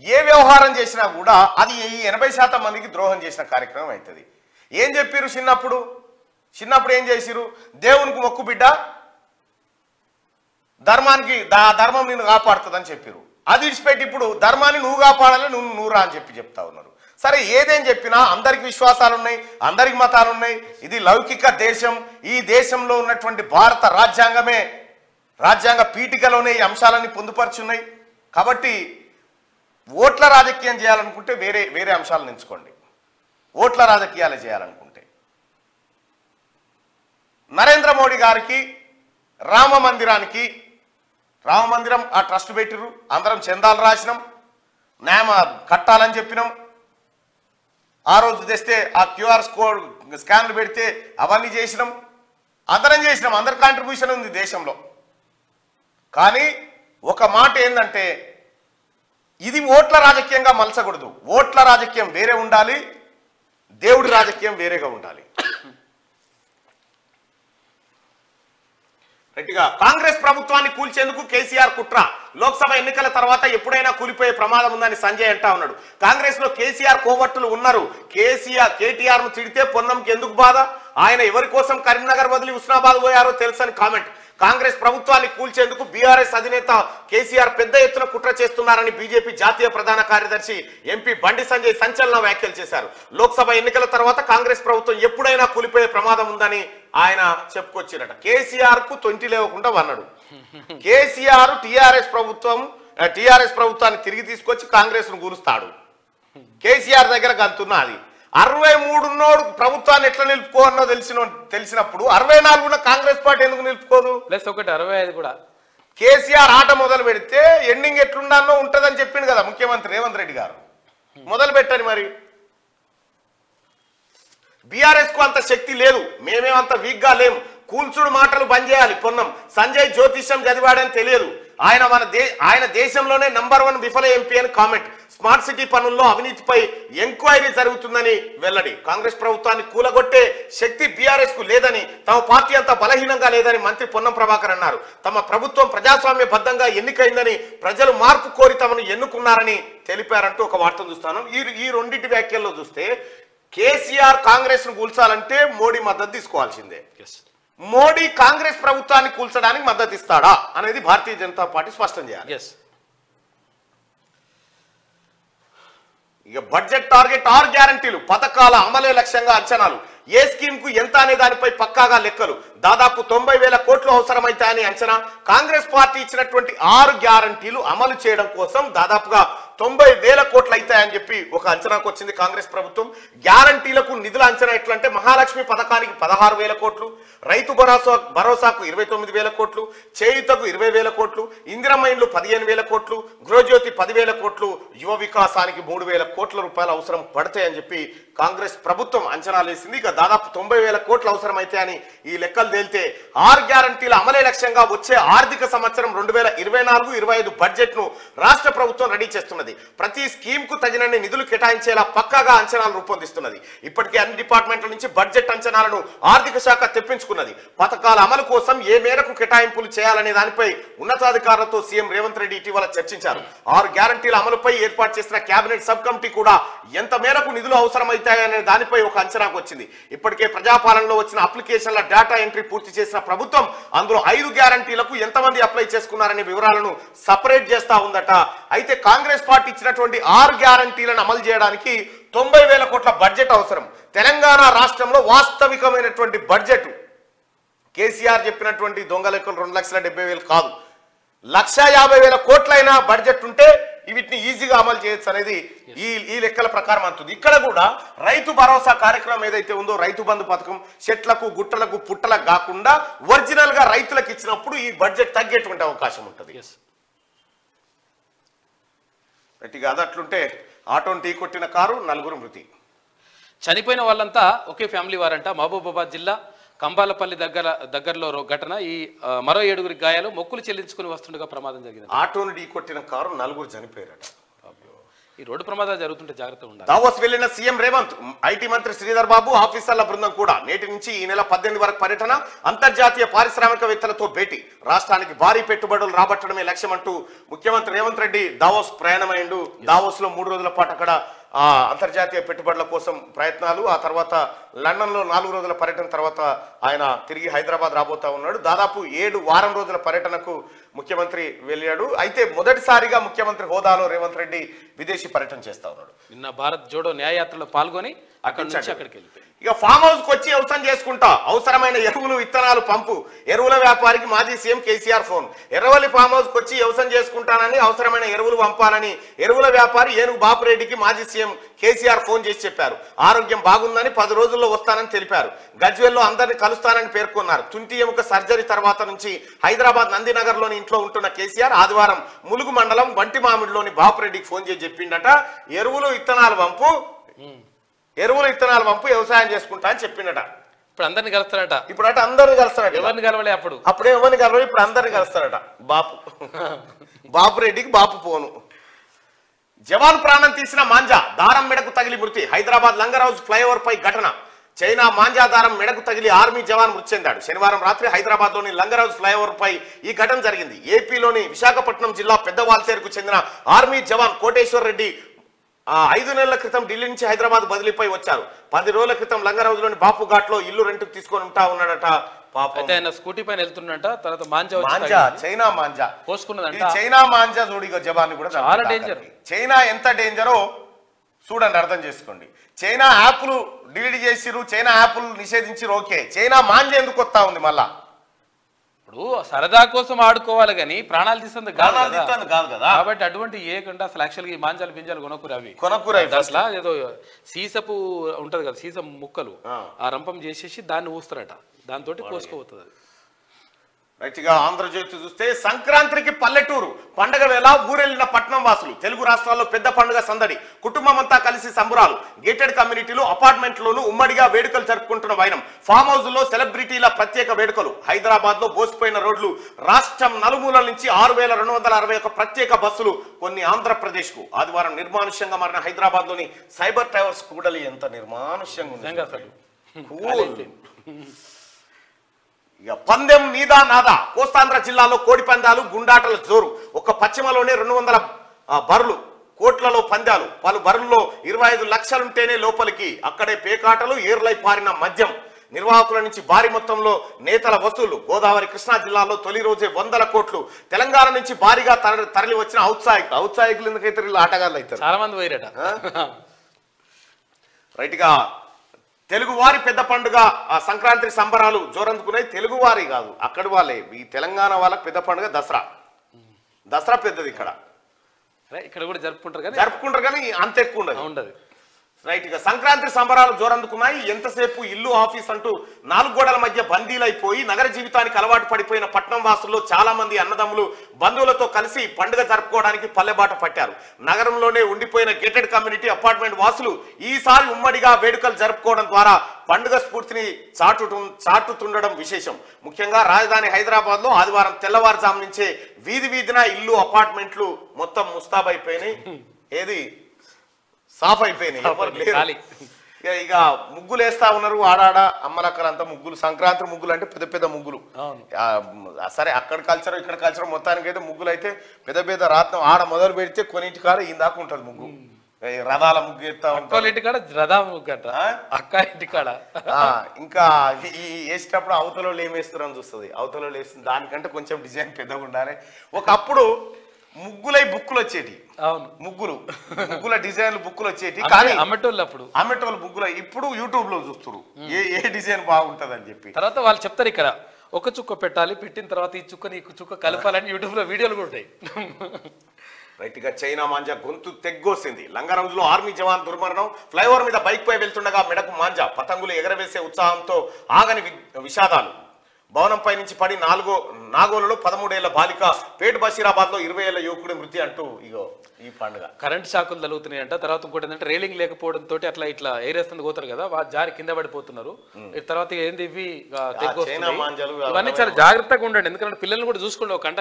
ఏ వ్యవహారం చేసినా కూడా అది ఈ 80% మందికి ద్రోహం చేసిన కార్యక్రమం అవుతుంది ఏం చెప్పారు చిన్నప్పుడు ఏం చేసిరు దేవునికి మొక్కు బిడ్డ ధర్మం నిన్ను కాపాడుతుందని చెప్పారు అది విడిచిపెట్టి ఇప్పుడు ధర్మాన్ని నువ్వు కాపాడాలి నువ్వు రా అని చెప్తా ఉన్నారు సరే ఏదేం చెప్పినా అందరికి విశ్వాసాలు ఉన్నాయి అందరికి మతాలు ఉన్నాయి ఇది లౌకిక దేశం ఈ దేశంలో ఉన్నటువంటి భారత రాజ్యాంగ పీఠికలోనే ఈ అంశాలన్నీ పొందుపరుచున్నాయి కాబట్టి ఓట్ల రాజకీయం చేయాలనుకుంటే వేరే అంశాలను ఎంచుకోండి ఓట్ల రాజకీయాలు చేయాలనుకుంటే నరేంద్ర మోడీ గారికి రామ మందిరం ఆ ట్రస్ట్ పెట్టిరు అందరం చందాలు రాసినాం న్యాయం కట్టాలని చెప్పినాం ఆ రోజు తెస్తే ఆ QR కోడ్ స్కాన్లు పెడితే అవన్నీ చేసినాం అందరి కాంట్రిబ్యూషన్ ఉంది దేశంలో కానీ ఒక మాట ఏంటంటే ఇది ఓట్ల రాజకీయంగా మలచకూడదు ఓట్ల రాజకీయం వేరే ఉండాలి దేవుడి రాజకీయం వేరేగా ఉండాలి గట్టిగా కాంగ్రెస్ ప్రభుత్వాన్ని కూల్చేందుకు కేసీఆర్ కుట్ర. లోక్సభ ఎన్నికల తర్వాత ఎప్పుడైనా కూలిపోయే ప్రమాదం ఉందని సంజయ్ అంటా ఉన్నాడు. కాంగ్రెస్ లో కేసీఆర్ కోవర్టులు ఉన్నారు. కేటీఆర్ ను తిడితే పొన్నంకి ఎందుకు బాధ? ఆయన ఎవరి కోసం కరీంనగర్ వదిలి హుస్నాబాద్ పోయారో తెలుసని కామెంట్. కాంగ్రెస్ ప్రభుత్వాన్ని కూల్చేందుకు బీఆర్ఎస్ అధినేత కేసీఆర్ పెద్ద ఎత్తున కుట్ర చేస్తున్నారని బీజేపీ జాతీయ ప్రధాన కార్యదర్శి ఎంపీ బండి సంజయ్ సంచలన వ్యాఖ్యలు చేశారు. లోక్సభ ఎన్నికల తర్వాత కాంగ్రెస్ ప్రభుత్వం ఎప్పుడైనా కూలిపోయే ప్రమాదం ఉందని ఆయన చెప్పుకొచ్చిరట. కేసీఆర్ కు తొంటి లేవకుండా వన్నాడు. కేసీఆర్ టీఆర్ఎస్ ప్రభుత్వాన్ని తిరిగి తీసుకొచ్చి కాంగ్రెస్ ను కూలుస్తాడు. కేసీఆర్ దగ్గర గంతున్నది. 63 ప్రభుత్వాన్ని ఎట్లా నిలుపుకోవన్నో తెలిసినప్పుడు 64 కాంగ్రెస్ పార్టీ ఎందుకు నిలుపుకోదు? ప్లస్ 65 కూడా. కేసీఆర్ ఆట మొదలు పెడితే ఎండింగ్ ఎట్లుండానో ఉంటదని చెప్పిండు కదా ముఖ్యమంత్రి రేవంత్ రెడ్డి గారు. మొదలు పెట్టని మరి. బీఆర్ఎస్ కు అంత శక్తి లేదు, మేమేమంత వీక్ గా లేం. కూల్చుడు మాటలు బంద్ చేయాలి. పొన్నం సంజయ్ జ్యోతిష్యం చదివాడని తెలియదు. ఆయన దేశంలోనే నంబర్ 1 విఫల ఎంపీ అని కామెంట్. స్మార్ట్ సిటీ పనుల్లో అవినీతిపై ఎంక్వైరీ జరుగుతుందని వెల్లడి. కాంగ్రెస్ ప్రభుత్వాన్ని కూలగొట్టే శక్తి బీఆర్ఎస్ కు లేదని, తమ పార్టీ అంతా బలహీనంగా లేదని మంత్రి పొన్నం ప్రభాకర్ అన్నారు. తమ ప్రభుత్వం ప్రజాస్వామ్య బద్దంగా ఎన్నికైందని, ప్రజలు మార్పు కోరి తమను ఎన్నుకున్నారని తెలిపారంటూ ఒక వార్తను చూస్తాను. ఈ రెండింటి వ్యాఖ్యల్లో చూస్తే కేసీఆర్ కాంగ్రెస్ ను కూల్చాలంటే మోడీ మద్దతు తీసుకోవాల్సిందే. మోడీ కాంగ్రెస్ ప్రభుత్వాన్ని కూల్చడానికి మద్దతు ఇస్తాడా అనేది భారతీయ జనతా పార్టీ స్పష్టం చేయాలి. ఇక బడ్జెట్ టార్గెట్ 6 గ్యారంటీలు, పథకాల అమలే లక్ష్యంగా అంచనాలు. ఏ స్కీమ్ కు ఎంత అనే దానిపై పక్కాగా లెక్కలు. దాదాపు 90,000 కోట్లు అవసరమైతాయని అంచనా. కాంగ్రెస్ పార్టీ ఇచ్చినటువంటి 6 గ్యారంటీలు అమలు చేయడం కోసం దాదాపుగా 90,000 కోట్లు అవుతాయని చెప్పి ఒక అంచనాకు వచ్చింది కాంగ్రెస్ ప్రభుత్వం. గ్యారంటీలకు నిధుల అంచనా ఎట్లంటే మహాలక్ష్మి పథకానికి 16,000 కోట్లు, రైతు భరోసాకు 29,000 కోట్లు, చేయుతకు 20,000 కోట్లు, ఇందిరమ్మ ఇండ్లు 15,000 కోట్లు, గృహజ్యోతి 10,000 కోట్లు, యువ వికాసానికి 3,000 కోట్ల రూపాయలు అవసరం పడతాయని చెప్పి కాంగ్రెస్ ప్రభుత్వం అంచనాలు వేసింది. ఇక దాదాపు 90,000 కోట్లు అవసరమైతే అని ఈ లెక్కలు తేలితే 6 గ్యారంటీల అమలే లక్ష్యంగా వచ్చే ఆర్థిక సంవత్సరం 2024-25 బడ్జెట్ ను రాష్ట్ర ప్రభుత్వం రెడీ చేస్తున్నది. ప్రతి స్కీమ్ కు తగినన్ని నిధులు కేటాయించేలా పక్కాగా అంచనాలు రూపొందిస్తున్నది. ఇప్పటికే అన్ని డిపార్ట్మెంట్ల నుంచి బడ్జెట్ అంచనాలను ఆర్థిక శాఖ తెప్పించుకున్నది. పథకాల అమలు కోసం ఏ మేరకు కేటాయింపులు చేయాలనే దానిపై ఉన్నతాధికారులతో సీఎం రేవంత్ రెడ్డి ఇటీవల చర్చించారు. 6 గ్యారంటీల అమలుపై ఏర్పాటు చేసిన కేబినెట్ సబ్ కమిటీ కూడా ఎంత మేరకు నిధులు అవసరమైతాయనే దానిపై ఒక అంచనాకు వచ్చింది. ఇప్పటికే ప్రజాపాలనలో వచ్చిన అప్లికేషన్ల డేటా ఎంట్రీ పూర్తి చేసిన ప్రభుత్వం అందులో 5 గ్యారంటీలకు ఎంతమంది అప్లై చేసుకున్నారనే వివరాలను సపరేట్ చేస్తా ఉందట. అయితే కాంగ్రెస్ పార్టీ ఇచ్చినటువంటి 6 గ్యారంటీలను అమలు చేయడానికి 90,000 కోట్ల బడ్జెట్ అవసరం. తెలంగాణ రాష్ట్రంలో వాస్తవికమైనటువంటి బడ్జెట్ కేసీఆర్ చెప్పినటువంటి దొంగ లెక్కలు 2,70,000 కాదు, 1,50,000 కోట్లైన బడ్జెట్ ఉంటే వీటిని ఈజీగా అమలు చేయొచ్చు అనేది ఈ లెక్కల ప్రకారం అంటుంది. ఇక్కడ కూడా రైతు భరోసా కార్యక్రమం ఏదైతే ఉందో, రైతు బంధు పథకం చెట్లకు గుట్టలకు పుట్టలకు కాకుండా ఒరిజినల్ గా రైతులకు ఇచ్చినప్పుడు ఈ బడ్జెట్ తగ్గేటువంటి అవకాశం ఉంటుంది. గట్టిగా అది అట్లుంటే ఆటోను ఢీ కొట్టిన కారు 4 మృతి. చనిపోయిన వాళ్ళంతా ఒకే ఫ్యామిలీ వారంట. మహబూబాబాద్ జిల్లా కంబాలపల్లి దగ్గరలో ఘటన. ఈ మరో 7 గాయాలు. మొక్కులు చెల్లించుకుని వస్తుండగా ప్రమాదం జరిగింది. ఆటోను ఢీ కొట్టిన కారు 4 చనిపోయారట. ఈ రోడ్డు ప్రమాదాలు జరుగుతుంటే జాగ్రత్తగా ఉండాలి. దావోస్ వెళ్లిన సీఎం రేవంత్, ఐటీ మంత్రి శ్రీధర్ బాబు, ఆఫీసర్ల బృందం కూడా నేటి నుంచి ఈ నెల 18 వరకు పర్యటన. అంతర్జాతీయ పారిశ్రామికవేత్తలతో భేటీ. రాష్ట్రానికి భారీ పెట్టుబడులు రాబట్టడమే లక్ష్యమంటూ ముఖ్యమంత్రి రేవంత్ రెడ్డి దావోస్ ప్రయాణమైండు. దావోస్ లో 3 రోజుల పాటు అక్కడ అంతర్జాతీయ పెట్టుబడుల కోసం ప్రయత్నాలు. ఆ తర్వాత లండన్ లో 4 రోజుల పర్యటన తర్వాత ఆయన తిరిగి హైదరాబాద్ రాబోతా ఉన్నాడు. దాదాపు 7 వారం రోజుల పర్యటనకు ముఖ్యమంత్రి వెళ్ళాడు. అయితే మొదటిసారిగా ముఖ్యమంత్రి హోదాలో రేవంత్ రెడ్డి విదేశీ పర్యటన చేస్తా ఉన్నాడు. నిన్న భారత్ జోడో న్యాయయాత్రలో పాల్గొని అక్కడి నుంచి అక్కడికి వెళ్ళిపోయి ఇక ఫామ్ హౌస్ కు వచ్చి వ్యవసాయం చేసుకుంటా. అవసరమైన ఎరువులు విత్తనాలు పంపు. ఎరువుల వ్యాపారికి మాజీ CM KCR phone. Erravalli farm house కు వచ్చి వ్యవసాయం చేసుకుంటానని, అవసరమైన ఎరువులు పంపాలని ఎరువుల వ్యాపారి ఏనుగు బాపురెడ్డికి మాజీ సీఎం కేసీఆర్ ఫోన్ చేసి చెప్పారు. ఆరోగ్యం బాగుందని 10 రోజుల్లో వస్తానని తెలిపారు. గజ్వేల్లో అందరినీ కలుస్తానని పేర్కొన్నారు. తుంటి ఎముక సర్జరీ తర్వాత నుంచి హైదరాబాద్ నందినగర్ లోని ఇంట్లో ఉంటున్న కేసీఆర్ ఆదివారం ములుగు మండలం వంటి మామిడిలోని బాపురెడ్డికి ఫోన్ చేసి చెప్పిండట, ఎరువులు విత్తనాలు పంపు వ్యవసాయం చేసుకుంటా అని చెప్పిండట. ఇప్పుడు అందరిని కలుస్తారట. ఇప్పుడు అట అందరిని కలుస్తారట. ఎవరిని కలవలే అప్పుడే ఎవరిని కలవలే, ఇప్పుడు అందరిని కలుస్తారట. బాపురెడ్డికి బాపు ఫోను. జవాన్ ప్రాణం తీసిన మాంజా, దారం మెడకు తగిలి మృతి. హైదరాబాద్ లంగర్ హౌస్ ఫ్లైఓవర్ పై ఘటన. చైనా మాంజాదారం మెడకు తగిలి ఆర్మీ జవాన్ మృతి చెందాడు. శనివారం రాత్రి హైదరాబాద్లోని లంగరాజ్ ఫ్లైఓవర్ పై ఈ ఘటన జరిగింది. ఏపీలోని విశాఖపట్నం జిల్లా పెద్దవాల్తేరుకు చెందిన ఆర్మీ జవాన్ కోటేశ్వర్ రెడ్డి 5 నెలల క్రితం ఢిల్లీ నుంచి హైదరాబాద్ బదిలీపై వచ్చారు. 10 రోజుల క్రితం లంగరాజులోని బాపు ఘాట్ లో ఇల్లు రెంట్కు తీసుకొని ఉంటా ఉన్నాడట. స్కూటీ పైన వెళ్తున్నట. తర్వాత మాంజా చైనా మాంజా పోసుకున్నదంట. చైనా మాంజా జోడిగా జవాన్ కూడా చాలా డేంజర్. చైనా ఎంత డేంజరో చూడండి, అర్థం చేసుకోండి. చైనా యాప్లు డిలీట్ చేసిరు, చైనా యాప్లు నిషేధించిరు. ఓకే, చైనా మాంజా ఎందుకు వస్తా ఉంది మళ్ళా? ఇప్పుడు సరదా కోసం ఆడుకోవాలి కానీ ప్రాణాలు తీస్తుంది కాదు కదా. కాబట్టి అటువంటి ఏ కంటే అసలు యాక్చువల్గా ఈ మాంజాలు పింజాలు కొనకూర అసలు ఏదో సీసపు ఉంటది కదా, సీసం ముక్కలు ఆ రంపం చేసేసి దాన్ని ఊస్తారట, దాంతో కోసుకోపోతుంది అది. రైట్గా ఆంధ్రజ్యోతి చూస్తే సంక్రాంతికి పల్లెటూరు పండగ వేళ ఊరెళ్లిన పట్నం వాసులు. తెలుగు రాష్ట్రాల్లో పెద్ద పండుగ సందడి, కుటుంబం అంతా కలిసి సంబురాలు. గేటెడ్ కమ్యూనిటీలు అపార్ట్మెంట్లోనూ ఉమ్మడిగా వేడుకలు జరుపుకుంటున్న వైనం. ఫామ్ హౌస్ లో సెలబ్రిటీల ప్రత్యేక వేడుకలు. హైదరాబాద్ లో బోసిపోయిన రోడ్లు. రాష్ట్రం నలుమూలల నుంచి 6261 ప్రత్యేక బస్సులు కొన్ని ఆంధ్రప్రదేశ్ కు. ఆదివారం నిర్మానుష్యంగా మారిన హైదరాబాద్ లోని సైబర్ టవర్స్ కూడలి ఎంత నిర్మానుష్యంగా ఉంది. ఇక పందెం నీదా నాదా. కోస్తాంధ్ర జిల్లాలో కోడి పందాలు, గుండాటల జోరు. ఒక్క పశ్చిమలోనే 200 బరులు, కోట్లలో పందాలు. పలు బరుల్లో 25 లక్షలుంటేనే లోపలికి. అక్కడే పేకాటలు, ఏర్లై పారిన మద్యం. నిర్వాహకుల నుంచి భారీ మొత్తంలో నేతల వసూలు. గోదావరి కృష్ణా జిల్లాలో తొలి రోజే 100 కోట్లు. తెలంగాణ నుంచి భారీగా తరలి వచ్చిన ఔత్సాహికులు ఎందుకైతే వీళ్ళు ఆటగాళ్ళు అవుతారు, చాలా మంది పోయిరట. రైట్ గా తెలుగువారి పెద్ద పండుగ సంక్రాంతి సంబరాలు జోరందుకున్నాయి. తెలుగువారి కాదు, అక్కడి వాళ్ళే. ఈ తెలంగాణ వాళ్ళకి పెద్ద పండుగ దసరా పెద్దది. ఇక్కడ కూడా జరుపుకుంటారు కానీ అంత ఎక్కువ ఉండదు. రైట్ గా సంక్రాంతి సంబరాలు జోరందుకున్నాయి. ఎంతసేపు ఇల్లు ఆఫీస్ అంటూ 4 గోడల మధ్య బందీలైపోయి నగర జీవితానికి అలవాటు పడిపోయిన పట్నం వాసుల్లో చాలా మంది అన్నదమ్ములు బంధువులతో కలిసి పండుగ జరుపుకోవడానికి పల్లెబాట పట్టారు. నగరంలోనే ఉండిపోయిన గేటెడ్ కమ్యూనిటీ అపార్ట్మెంట్ వాసులు ఈసారి ఉమ్మడిగా వేడుకలు జరుపుకోవడం ద్వారా పండుగ స్ఫూర్తిని చాటుతుండడం విశేషం. ముఖ్యంగా రాజధాని హైదరాబాద్ లో ఆదివారం తెల్లవారుజాము నుంచే వీధిన ఇల్లు అపార్ట్మెంట్లు మొత్తం ముస్తాబైపోయినాయి. ఏది సాఫ్ అయిపోయినాయి. ఇక ముగ్గులు వేస్తా ఉన్నారు ఆడాడ అమ్మలక్కలంతా. ముగ్గులు, సంక్రాంతి ముగ్గులు అంటే పెద్ద పెద్ద ముగ్గులు. సరే, అక్కడ కల్చర్ ఇక్కడ కల్చర్, మొత్తానికి అయితే ముగ్గులు అయితే పెద్ద రాత్రం ఆడ మొదలు పెడితే కొన్నింటి కాడ ఇందాక ఉంటది ముగ్గు. రథాల ముగ్గు ఎత్తా ఉంటారు. ఇంటికాడ రథా ముగ్గు అంట, అక్క ఇంటికాడ. ఇంకా వేసేటప్పుడు అవతల ఏమేస్తారని చూస్తుంది. అవతల వేస్తుంది, దానికంటే కొంచెం డిజైన్ పెద్దగా ఉండాలి. ఒకప్పుడు ముగ్గులై బుక్కులు వచ్చేటి. అవును, ముగ్గుల డిజైన్లు బుక్కులు వచ్చేటి. కానీ అమ్మటోళ్ళు బుక్కులు ఇప్పుడు యూట్యూబ్ లో చూస్తారు ఏ డిజైన్ బాగుంటది అని చెప్పి. తర్వాత వాళ్ళు చెప్తారు ఇక్కడ ఒక చుక్క పెట్టాలి, పెట్టిన తర్వాత ఈ చుక్క నీకు చుక్క కలపాలని యూట్యూబ్ లో వీడియోలు కూడా ఉంటాయి. రైట్ గా చైనా మాంజా గొంతు తెగ్గోసింది. లంగరంజులో ఆర్మీ జవాన్ దుర్మరణం. ఫ్లైఓవర్ మీద బైక్ పై వెళ్తుండగా మెడకు మాంజా. పతంగులు ఎగరవేసే ఉత్సాహంతో ఆగని విషాదాలు. భవనంపై నుంచి పడి నాగోలలో 13 ఏళ్ల బాలిక, పేట్ బషీరాబాద్ లో 20 ఏళ్ల యువకుడి మృతి అంటూ ఇగో ఈ పండుగ. కరెంట్ షాకులు తగులుతున్నాయంట. తర్వాత ఇంకోటి ఏంటంటే రైలింగ్ లేకపోవడంతో అట్లా ఏరేస్తుంది పోతారు కదా, జారి కింద పడిపోతున్నారు. తర్వాత ఏంది ఇవి ఇవన్నీ చాలా జాగ్రత్తగా ఉండండి, ఎందుకంటే పిల్లల్ని కూడా చూసుకోండి. ఒక గంట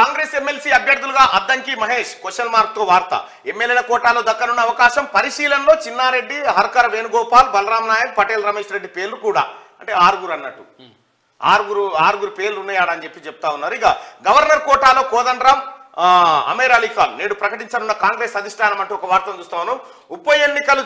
కాంగ్రెస్ ఎమ్మెల్సీ అభ్యర్థులుగా అద్దంకి మహేష్ క్వశ్చన్ మార్క్ తో వార్త. ఎమ్మెల్యేల కోటాలో దక్కనున్న అవకాశం పరిశీలనలో. చిన్నారెడ్డి, హర్కర వేణుగోపాల్, బలరాం నాయక్, పటేల్ రమేష్ రెడ్డి పేర్లు కూడా, అంటే 6 అన్నట్టు. 6 పేర్లు ఉన్నాయని చెప్పి చెప్తా ఉన్నారు. ఇక గవర్నర్ కోటాలో కోదండరాం, అమీర్ అలీ ఖాన్ నేడు ప్రకటించనున్న కాంగ్రెస్ అధిష్టానం అంటూ ఒక వార్తను చూస్తాను. ఉప ఎన్నికలు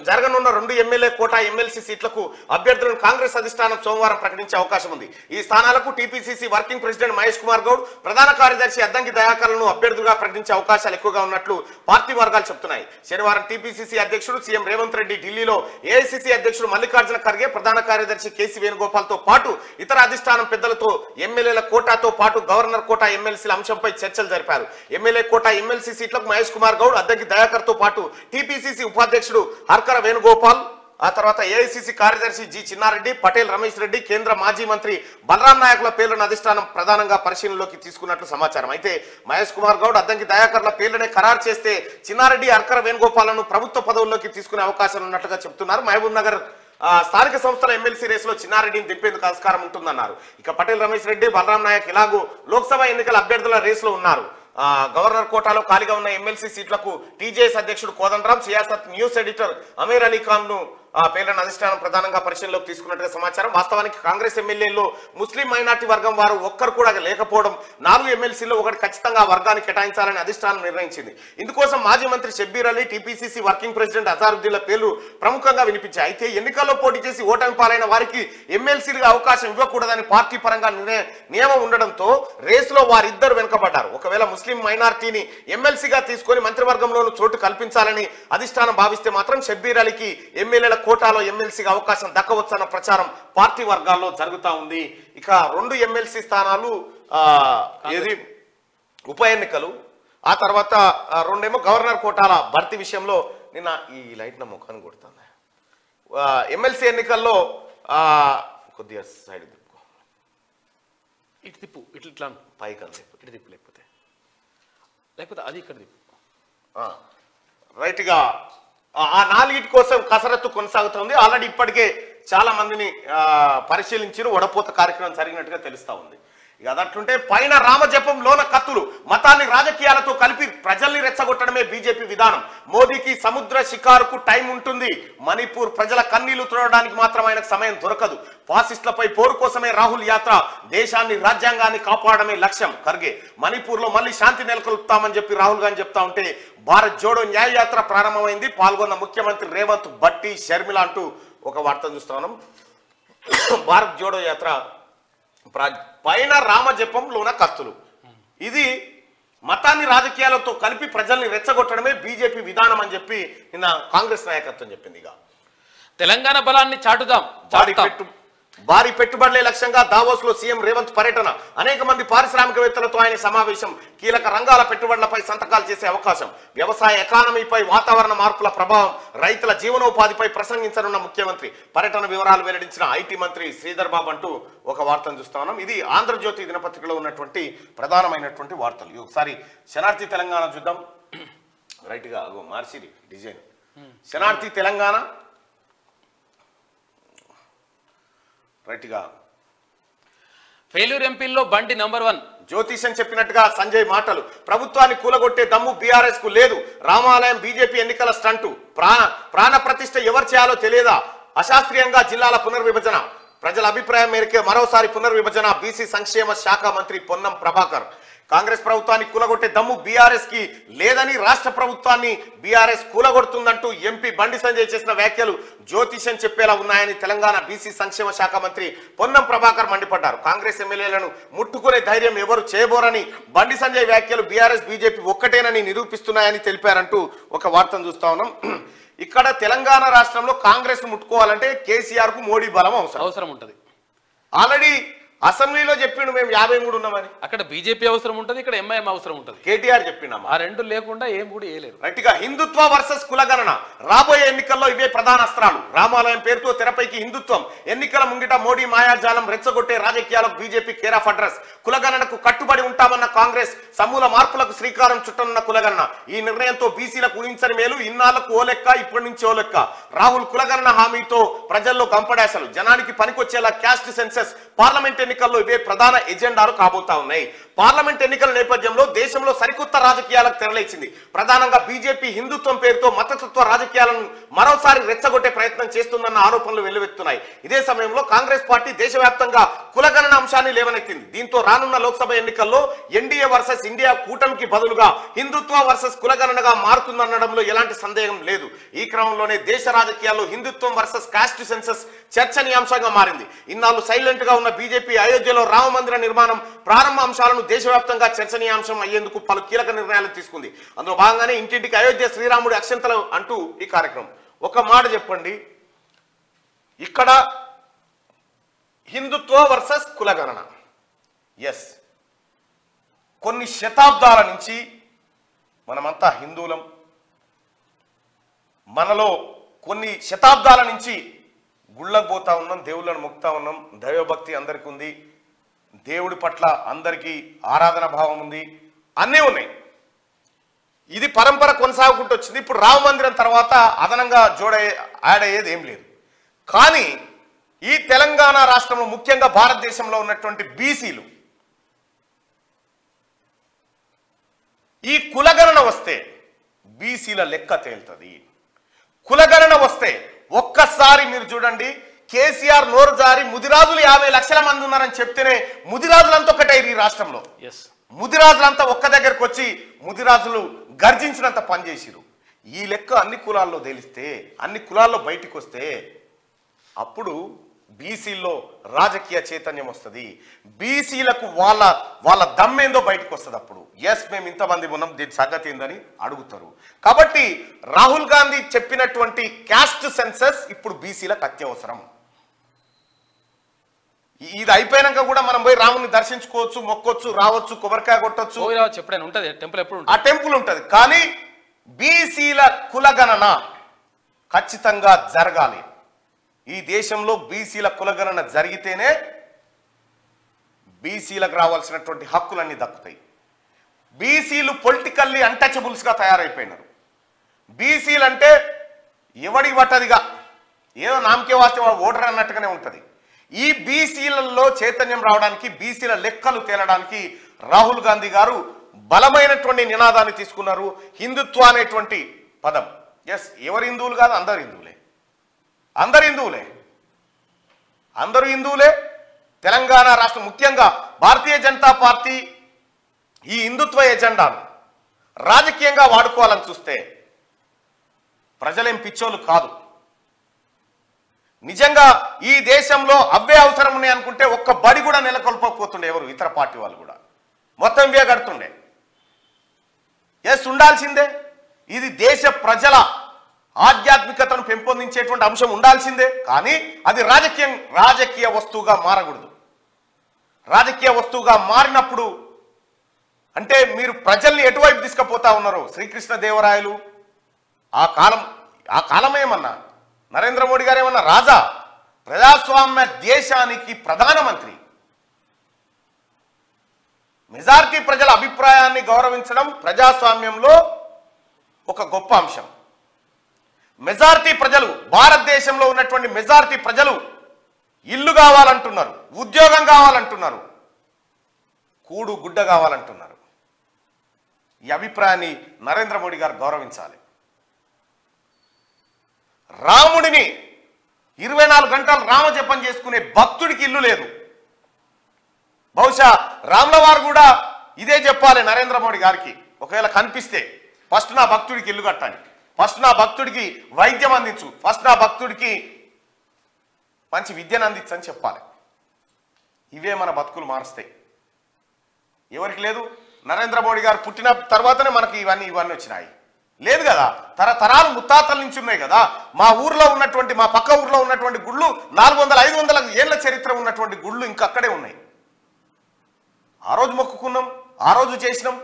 జరగనున్న 2 ఎమ్మెల్యే కోటా ఎమ్మెల్సీ సీట్లకు అభ్యర్థులను కాంగ్రెస్ అధిష్టానం సోమవారం ప్రకటించే అవకాశం ఉంది. ఈ స్థానాలకు TPCC working president Mahesh Kumar Goud, ప్రధాన కార్యదర్శి అద్దంకి దయాకర్లను అభ్యర్థులుగా ప్రకటించే అవకాశాలు ఎక్కువగా ఉన్నట్లు పార్టీ వర్గాలు చెప్తున్నాయి. శనివారం టీపీసీసీ అధ్యక్షుడు సీఎం రేవంత్ రెడ్డి ఢిల్లీలో ఏఐసీసీ అధ్యక్షుడు మల్లికార్జున ఖర్గే, ప్రధాన కార్యదర్శి కేసీ వేణుగోపాల్ తో పాటు ఇతర అధిష్టానం పెద్దలతో ఎమ్మెల్యేల కోటాతో పాటు గవర్నర్ కోటా ఎమ్మెల్సీల అంశంపై చర్చలు జరిపారు. ఎమ్మెల్యే కోటా ఎమ్మెల్సీ సీట్లకు మహేష్ కుమార్ గౌడ్, అద్దంకి దయాకర్ తో పాటు టీపీసీసీ ఉపాధ్యక్షుడు హర్కర వేణుగోపాల్, ఆ తర్వాత ఏఐసీసీ కార్యదర్శి జి చిన్నారెడ్డి, పటేల్ రమేష్ రెడ్డి, కేంద్ర మాజీ మంత్రి బలరాం నాయకుల పేర్లను అధిష్టానం ప్రధానంగా పరిశీలనలోకి తీసుకున్నట్లు సమాచారం. అయితే మహేష్ కుమార్ గౌడ్, అద్దంకి దయాకర్ల పేర్లనే ఖరారు చేస్తే చిన్నారెడ్డి, హర్కర వేణుగోపాల్ను ప్రభుత్వ పదవుల్లోకి తీసుకునే అవకాశం ఉన్నట్లుగా చెప్తున్నారు. మహబూబ్ నగర్ స్థానిక సంస్థల ఎమ్మెల్సీ రేసులో చిన్నారెడ్డిని దింపేందుకు ఆస్కారం ఉంటుందన్నారు. ఇక పటేల్ రమేష్ రెడ్డి, బలరాం నాయక్ ఎలాగూ లోక్సభ ఎన్నికల అభ్యర్థుల రేసులో ఉన్నారు. గవర్నర్ కోటాలో ఖాళీగా ఉన్న ఎమ్మెల్సీ సీట్లకు టీజేఎస్ అధ్యక్షుడు కోదండరాం, సియాసత్ న్యూస్ ఎడిటర్ అమీర్ అలీ ఖాన్ ను పేర్లను అధిష్టానం ప్రధానంగా పరిశీలనలోకి తీసుకున్నట్టుగా సమాచారం. వాస్తవానికి కాంగ్రెస్ ఎమ్మెల్యేల్లో ముస్లిం మైనార్టీ వర్గం వారు ఒక్కరు కూడా లేకపోవడం, 4 ఎమ్మెల్సీలో ఒకటి ఖచ్చితంగా ఆ వర్గానికి కేటాయించాలని అధిష్టానం నిర్ణయించింది. ఇందుకోసం మాజీ మంత్రి Shabbir Ali, TPCC working president అజారుద్దీన్ల పేర్లు ప్రముఖంగా వినిపించాయి. అయితే ఎన్నికల్లో పోటీ చేసి ఓటమి పాలైన వారికి ఎమ్మెల్సీలుగా అవకాశం ఇవ్వకూడదని పార్టీ పరంగా నియమం ఉండడంతో రేసులో వారిద్దరు వెనుకబడ్డారు. ఒకవేళ ముస్లిం మైనార్టీని ఎమ్మెల్సీగా తీసుకొని మంత్రివర్గంలోనూ చోటు కల్పించాలని అధిష్టానం భావిస్తే మాత్రం షబ్బీర్ అలీకి ఎమ్మెల్యేల కోటాలో ఎమ్మెల్సీగా అవకాశం దక్కవచ్చన్న ప్రచారం పార్టీ వర్గాల్లో జరుగుతూ ఉంది. ఇక 2 ఎమ్మెల్సీ స్థానాలు ఏది ఉప ఎన్నికలు, ఆ తర్వాత 2 గవర్నర్ కోటాల భర్తీ విషయంలో నిన్న ఈ లైట్ నా ముఖాన్ని కొడుతుంది. ఎమ్మెల్సీ ఎన్నికల్లో కొద్దిగా సైడ్ తిప్పుకో, ఇటు తిప్పు, ఇట్లా పైకి ఇటు తిప్పు, లేకపోతే అది ఇక్కడ తిప్పు. రైట్గా ఆ 4 కోసం కసరత్తు కొనసాగుతుంది. ఆల్రెడీ ఇప్పటికే చాలా మందిని పరిశీలించారు. వడపోత కార్యక్రమం జరిగినట్టుగా తెలుస్తా ఉంది. ఇక అదట్లుంటే పైన రామజపం లోన కత్తులు, మతాన్ని రాజకీయాలతో కలిపి ప్రజల్ని రెచ్చగొట్టడమే బీజేపీ విధానం. మోదీకి సముద్ర షికారుకు టైం ఉంటుంది. మణిపూర్ ప్రజల కన్నీళ్లు తుడవడానికి మాత్రం ఆయనకు సమయం దొరకదు. ఫాసిస్టులపై పోరు కోసమే రాహుల్ యాత్ర, దేశాన్ని రాజ్యాంగాన్ని కాపాడమే లక్ష్యం ఖర్గే. మణిపూర్లో మళ్ళీ శాంతి నెలకొల్పుతామని చెప్పి రాహుల్ గాంధీ చెప్తా ఉంటే భారత్ జోడో న్యాయ యాత్ర ప్రారంభమైంది. పాల్గొన్న ముఖ్యమంత్రి రేవంత్, భట్టి, షర్మిల అంటూ ఒక వార్త చూస్తున్నాం. భారత్ జోడో యాత్ర పైన రామజపంలోన కత్తులు, ఇది మతాన్ని రాజకీయాలతో కలిపి ప్రజల్ని రెచ్చగొట్టడమే బీజేపీ విధానం అని చెప్పి నిన్న కాంగ్రెస్ నాయకత్వం చెప్పింది. ఇక తెలంగాణ బలాన్ని చాటుదాం. భారీ పెట్టుబడులే లక్ష్యంగా దావోస్ లో సీఎం రేవంత్ పర్యటన. అనేక మంది పారిశ్రామికవేత్తలతో ఆయన సమావేశం. కీలక రంగాల పెట్టుబడులపై సంతకాలు చేసే అవకాశం. వ్యవసాయ ఎకానమీపై వాతావరణ మార్పుల ప్రభావం, రైతుల జీవనోపాధిపై ప్రసంగించనున్న ముఖ్యమంత్రి. పర్యటన వివరాలు వెల్లడించిన ఐటీ మంత్రి శ్రీధర్ బాబు అంటూ ఒక వార్తను చూస్తా ఉన్నాం. ఇది ఆంధ్రజ్యోతి దినపత్రికలో ఉన్నటువంటి ప్రధానమైనటువంటి వార్తలు. ఒకసారి శనార్థి తెలంగాణ చూద్దాం. రైట్గా మార్చి డిజైన్ శనార్థి తెలంగాణ రైట్గా. ఫెయిల్యూర్ ఎంపీల్లో బండి నంబర్ 1. జ్యోతిషం చెప్పినట్టుగా సంజయ్ మాటలు. ప్రభుత్వాన్ని కూలగొట్టే దమ్ము బీఆర్ఎస్ కు లేదు. రామాలయం బీజేపీ ఎన్నికల స్టంటు. ప్రాణ ప్రతిష్ఠ ఎవరు చేయాలో తెలియదా? అశాస్త్రీయంగా జిల్లాల పునర్విభజన. ప్రజల అభిప్రాయం మేరకే మరోసారి పునర్విభజన. బీసీ సంక్షేమ శాఖ మంత్రి పొన్నం ప్రభాకర్. కాంగ్రెస్ ప్రభుత్వాన్ని కూలగొట్టే దమ్ము బీఆర్ఎస్ కి లేదని, రాష్ట్ర ప్రభుత్వాన్ని బీఆర్ఎస్ కూలగొడుతుందంటూ ఎంపీ బండి సంజయ్ చేసిన వ్యాఖ్యలు జ్యోతిషం చెప్పేలా ఉన్నాయని తెలంగాణ బీసీ సంక్షేమ శాఖ మంత్రి పొన్నం ప్రభాకర్ మండిపడ్డారు. కాంగ్రెస్ ఎమ్మెల్యేలను ముట్టుకునే ధైర్యం ఎవరు చేయబోరని బండి సంజయ్ వ్యాఖ్యలు బీఆర్ఎస్ బీజేపీ ఒక్కటేనని నిరూపిస్తున్నాయని తెలిపారంటూ ఒక వార్తను చూస్తా ఉన్నాం. ఇక్కడ తెలంగాణ రాష్ట్రంలో కాంగ్రెస్ ముట్టుకోవాలంటే కేసీఆర్ కు మోడీ బలం అవసరం ఉంటుంది. ఆల్రెడీ అసెంబ్లీలో చెప్పిండు మేము 53 ఉన్నామని. అక్కడ బీజేపీ అవసరం ఉంటుంది, ఇక్కడ ఎంఐఎం అవసరం ఉంటుంది. కేటీఆర్ చెప్పిండమ్మా. ఆ రెండు లేకుండా ఏం కూడా వేయలేరు. రైట్గా హిందుత్వ వర్సెస్ కులగణన. రాబోయే ఎన్నికల్లో ఇవే ప్రధాన అస్త్రాలు. రామాలయం పేరుతో తెరపైకి హిందుత్వం. ఎన్నికల ముంగిట మోడీ మాయాజాలం రెచ్చగొట్టే రాజకీయాలకు బీజేపీ కేర్ ఆఫ్ అడ్రస్. కులగణనకు కట్టుబడి ఉంటామన్న కాంగ్రెస్ సమూల మార్పులకు శ్రీకారం చుట్టనున్న కులగణన. ఈ నిర్ణయంతో బీసీలకు ఊహించని మేలు. ఇన్నాళ్లకు ఓ లెక్క, ఇప్పటి నుంచి ఓ లెక్క. రాహుల్ కులగణన హామీతో ప్రజల్లో గంపడాసలు. జనానికి పనికొచ్చేలా క్యాస్ట్ సెన్సెస్. పార్లమెంట్ ఎన్నికల్లో ఇవే ప్రధాన ఎజెండాలు కాబోతా ఉన్నాయి. పార్లమెంట్ ఎన్నికల నేపథ్యంలో దేశంలో సరికొత్త రాజకీయాలకు తెరలేచింది. ప్రధానంగా బీజేపీ హిందుత్వం పేరుతో మతతత్వ రాజకీయాలను మరోసారి రెచ్చగొట్టే ప్రయత్నం చేస్తుందన్న ఆరోపణలు వెల్లువెత్తున్నాయి. ఇదే సమయంలో కాంగ్రెస్ పార్టీ దేశవ్యాప్తంగా కులగణన అంశాన్ని లేవనెత్తింది. దీంతో రానున్న లోక్సభ ఎన్నికల్లో ఎన్డీఏ వర్సెస్ ఇండియా కూటమికి బదులుగా హిందుత్వ వర్సెస్ కులగణనగా మారుతుందనడంలో ఎలాంటి సందేహం లేదు. ఈ క్రమంలోనే దేశ రాజకీయాల్లో హిందుత్వం వర్సెస్ కాస్ట్ సెన్సస్ చర్చనీయాంశంగా మారింది. ఇన్నాళ్ళు సైలెంట్ గా ఉన్న బీజేపీ అయోధ్యలో రామ మందిర నిర్మాణం ప్రారంభ అంశాలను దేశవ్యాప్తంగా చర్చనీయాంశం అయ్యేందుకు పలు కీలక నిర్ణయాలు తీసుకుంది. అందులో భాగంగానే ఇంటింటికి అయోధ్య శ్రీరాముడి అక్షంతలు అంటూ ఈ కార్యక్రమం. ఒక మాట చెప్పండి, ఇక్కడ హిందుత్వ వర్సెస్ కులగణన. ఎస్, కొన్ని శతాబ్దాల నుంచి మనమంతా హిందువులం. మనలో కొన్ని శతాబ్దాల నుంచి గుళ్ళకు పోతా ఉన్నాం, దేవుళ్ళను మొక్కుతా ఉన్నాం. దైవభక్తి అందరికీ ఉంది, దేవుడి పట్ల అందరికీ ఆరాధన భావం ఉంది, అన్నీ ఉన్నాయి. ఇది పరంపర కొనసాగుకుంటూ వచ్చింది. ఇప్పుడు రామ మందిరం తర్వాత అదనంగా యాడ్ అయ్యేది ఏం లేదు. కానీ ఈ తెలంగాణ రాష్ట్రంలో, ముఖ్యంగా భారతదేశంలో ఉన్నటువంటి బీసీలు ఈ కులగణన వస్తే బీసీల లెక్క తేలుతుంది. కులగణన వస్తే ఒక్కసారి మీరు చూడండి, కేసీఆర్ నోరు జారి ముదిరాజులు 50 లక్షల మంది ఉన్నారని చెప్తేనే ముదిరాజులంతా ఒకటైరు ఈ రాష్ట్రంలో. ముదిరాజులంతా ఒక్క దగ్గరకు వచ్చి ముదిరాజులు గర్జించినంత పనిచేసిరు. ఈ లెక్క అన్ని కులాల్లో తెలిస్తే, అన్ని కులాల్లో బయటికి వస్తే అప్పుడు బీసీల్లో రాజకీయ చైతన్యం వస్తుంది. బీసీలకు వాళ్ళ దమ్మేందో బయటకు వస్తుంది. అప్పుడు ఎస్ మేము ఇంతమంది ఉన్నాం, దీని సంగతి ఏందని అడుగుతారు. కాబట్టి రాహుల్ గాంధీ చెప్పినటువంటి క్యాస్ట్ సెన్సస్ ఇప్పుడు బీసీలకు అత్యవసరం. ఇది అయిపోయినాక కూడా మనం పోయి రాముని దర్శించుకోవచ్చు, మొక్కొచ్చు, రావచ్చు, కొబ్బరికాయ కొట్టొచ్చు, ఆ టెంపుల్ ఉంటుంది. కానీ బీసీల కులగణన ఖచ్చితంగా జరగాలి. ఈ దేశంలో బీసీల కులగణన జరిగితేనే బీసీలకు రావాల్సినటువంటి హక్కులన్నీ దక్కుతాయి. బీసీలు పొలిటికల్లీ అన్టచబుల్స్గా తయారైపోయినారు. బీసీలు అంటే ఎవడి పట్టదిగా, ఏదో నామకే వాస్తే ఓటర్ అన్నట్టుగానే ఉంటుంది. ఈ బీసీలలో చైతన్యం రావడానికి, బీసీల లెక్కలు తేలడానికి రాహుల్ గాంధీ గారు బలమైనటువంటి నినాదాన్ని తీసుకున్నారు. హిందుత్వ అనేటువంటి పదం. ఎస్, ఎవరు హిందువులు కాదు, అందరు హిందువులే, అందరు హిందువులే, అందరూ హిందువులే. తెలంగాణ రాష్ట్రం, ముఖ్యంగా భారతీయ జనతా పార్టీ ఈ హిందుత్వ ఎజెండాను రాజకీయంగా వాడుకోవాలని చూస్తే ప్రజలేం పిచ్చోళ్ళు కాదు. నిజంగా ఈ దేశంలో అవే అవసరం ఉన్నాయి అనుకుంటే ఒక్క బడి కూడా నెలకొల్పకపోతుండే ఎవరు, ఇతర పార్టీ వాళ్ళు కూడా మొత్తం ఇవే కడుతుండే. ఎస్, ఉండాల్సిందే. ఇది దేశ ప్రజల ఆధ్యాత్మికతను పెంపొందించేటువంటి అంశం ఉండాల్సిందే. కానీ అది రాజకీయ వస్తువుగా మారకూడదు. రాజకీయ వస్తువుగా మారినప్పుడు అంటే మీరు ప్రజల్ని ఎటువైపు తీసుకుపోతా ఉన్నారు. శ్రీకృష్ణదేవరాయలు ఆ కాలం ఏమన్నా, నరేంద్ర మోడీ గారు ఏమన్నా రాజా? ప్రజాస్వామ్య దేశానికి ప్రధానమంత్రి. మెజారిటీ ప్రజల అభిప్రాయాన్ని గౌరవించడం ప్రజాస్వామ్యంలో ఒక గొప్ప అంశం. మెజారిటీ ప్రజలు, భారతదేశంలో ఉన్నటువంటి మెజారిటీ ప్రజలు ఇల్లు కావాలంటున్నారు, ఉద్యోగం కావాలంటున్నారు, కూడు గుడ్డ కావాలంటున్నారు. ఈ అభిప్రాయాన్ని నరేంద్ర మోడీ గారు గౌరవించాలి. రాముడిని 24 గంటలు రామజపం చేసుకునే భక్తుడికి ఇల్లు లేదు. బహుశా రాముల వారు కూడా ఇదే చెప్పాలి నరేంద్ర మోడీ గారికి. ఒకవేళ కనిపిస్తే ఫస్ట్ నా భక్తుడికి ఇల్లు కట్టండి, ఫస్ట్ నా భక్తుడికి వైద్యం అందించు, ఫస్ట్ నా భక్తుడికి మంచి విద్యను అందించని చెప్పాలి. ఇవే మన బతుకులు మారుస్తాయి. ఎవరికి లేదు? నరేంద్ర మోడీ గారు పుట్టిన తర్వాతనే మనకి ఇవన్నీ వచ్చినాయి. లేదు కదా, తరతరాలు ముత్తాతల నుంచి ఉన్నాయి కదా. మా ఊర్లో ఉన్నటువంటి, మా పక్క ఊర్లో ఉన్నటువంటి గుళ్ళు 400-500 ఏళ్ల చరిత్ర ఉన్నటువంటి గుళ్ళు ఇంకా అక్కడే ఉన్నాయి. ఆ రోజు మొక్కుకున్నాం, ఆ రోజు చేసినాం.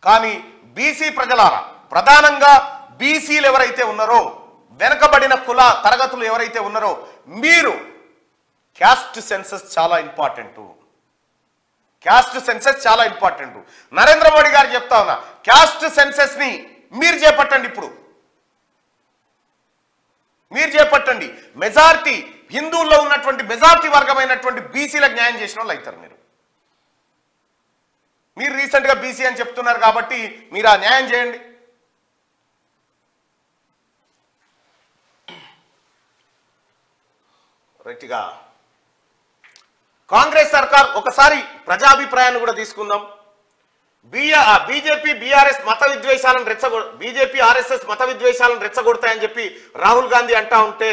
కానీ బీసీ ప్రజలారా, ప్రధానంగా బీసీలు ఎవరైతే ఉన్నారో, వెనకబడిన కుల తరగతులు ఎవరైతే ఉన్నారో, మీరు క్యాస్ట్ సెన్సస్ చాలా ఇంపార్టెంట్. క్యాస్ట్ సెన్సస్ చాలా ఇంపార్టెంట్. నరేంద్ర మోడీ గారు చెప్తా ఉన్నా, క్యాస్ట్ సెన్సస్ ని మీరు చేపట్టండి. ఇప్పుడు మీరు చేపట్టండి. మెజారిటీ హిందువుల్లో ఉన్నటువంటి మెజారిటీ వర్గమైనటువంటి బీసీలకు న్యాయం చేసిన వాళ్ళు అవుతారు. మీరు రీసెంట్గా బీసీ అని చెప్తున్నారు కాబట్టి మీరు ఆ న్యాయం చేయండి. రైట్గా కాంగ్రెస్ సర్కార్, ఒకసారి ప్రజాభిప్రాయాన్ని కూడా తీసుకుందాం. బీజేపీ బీఆర్ఎస్ మత విద్వేషాలను బీజేపీ ఆర్ఎస్ఎస్ మత విద్వేషాలను రెచ్చగొడతాయని చెప్పి రాహుల్ గాంధీ అంటా ఉంటే,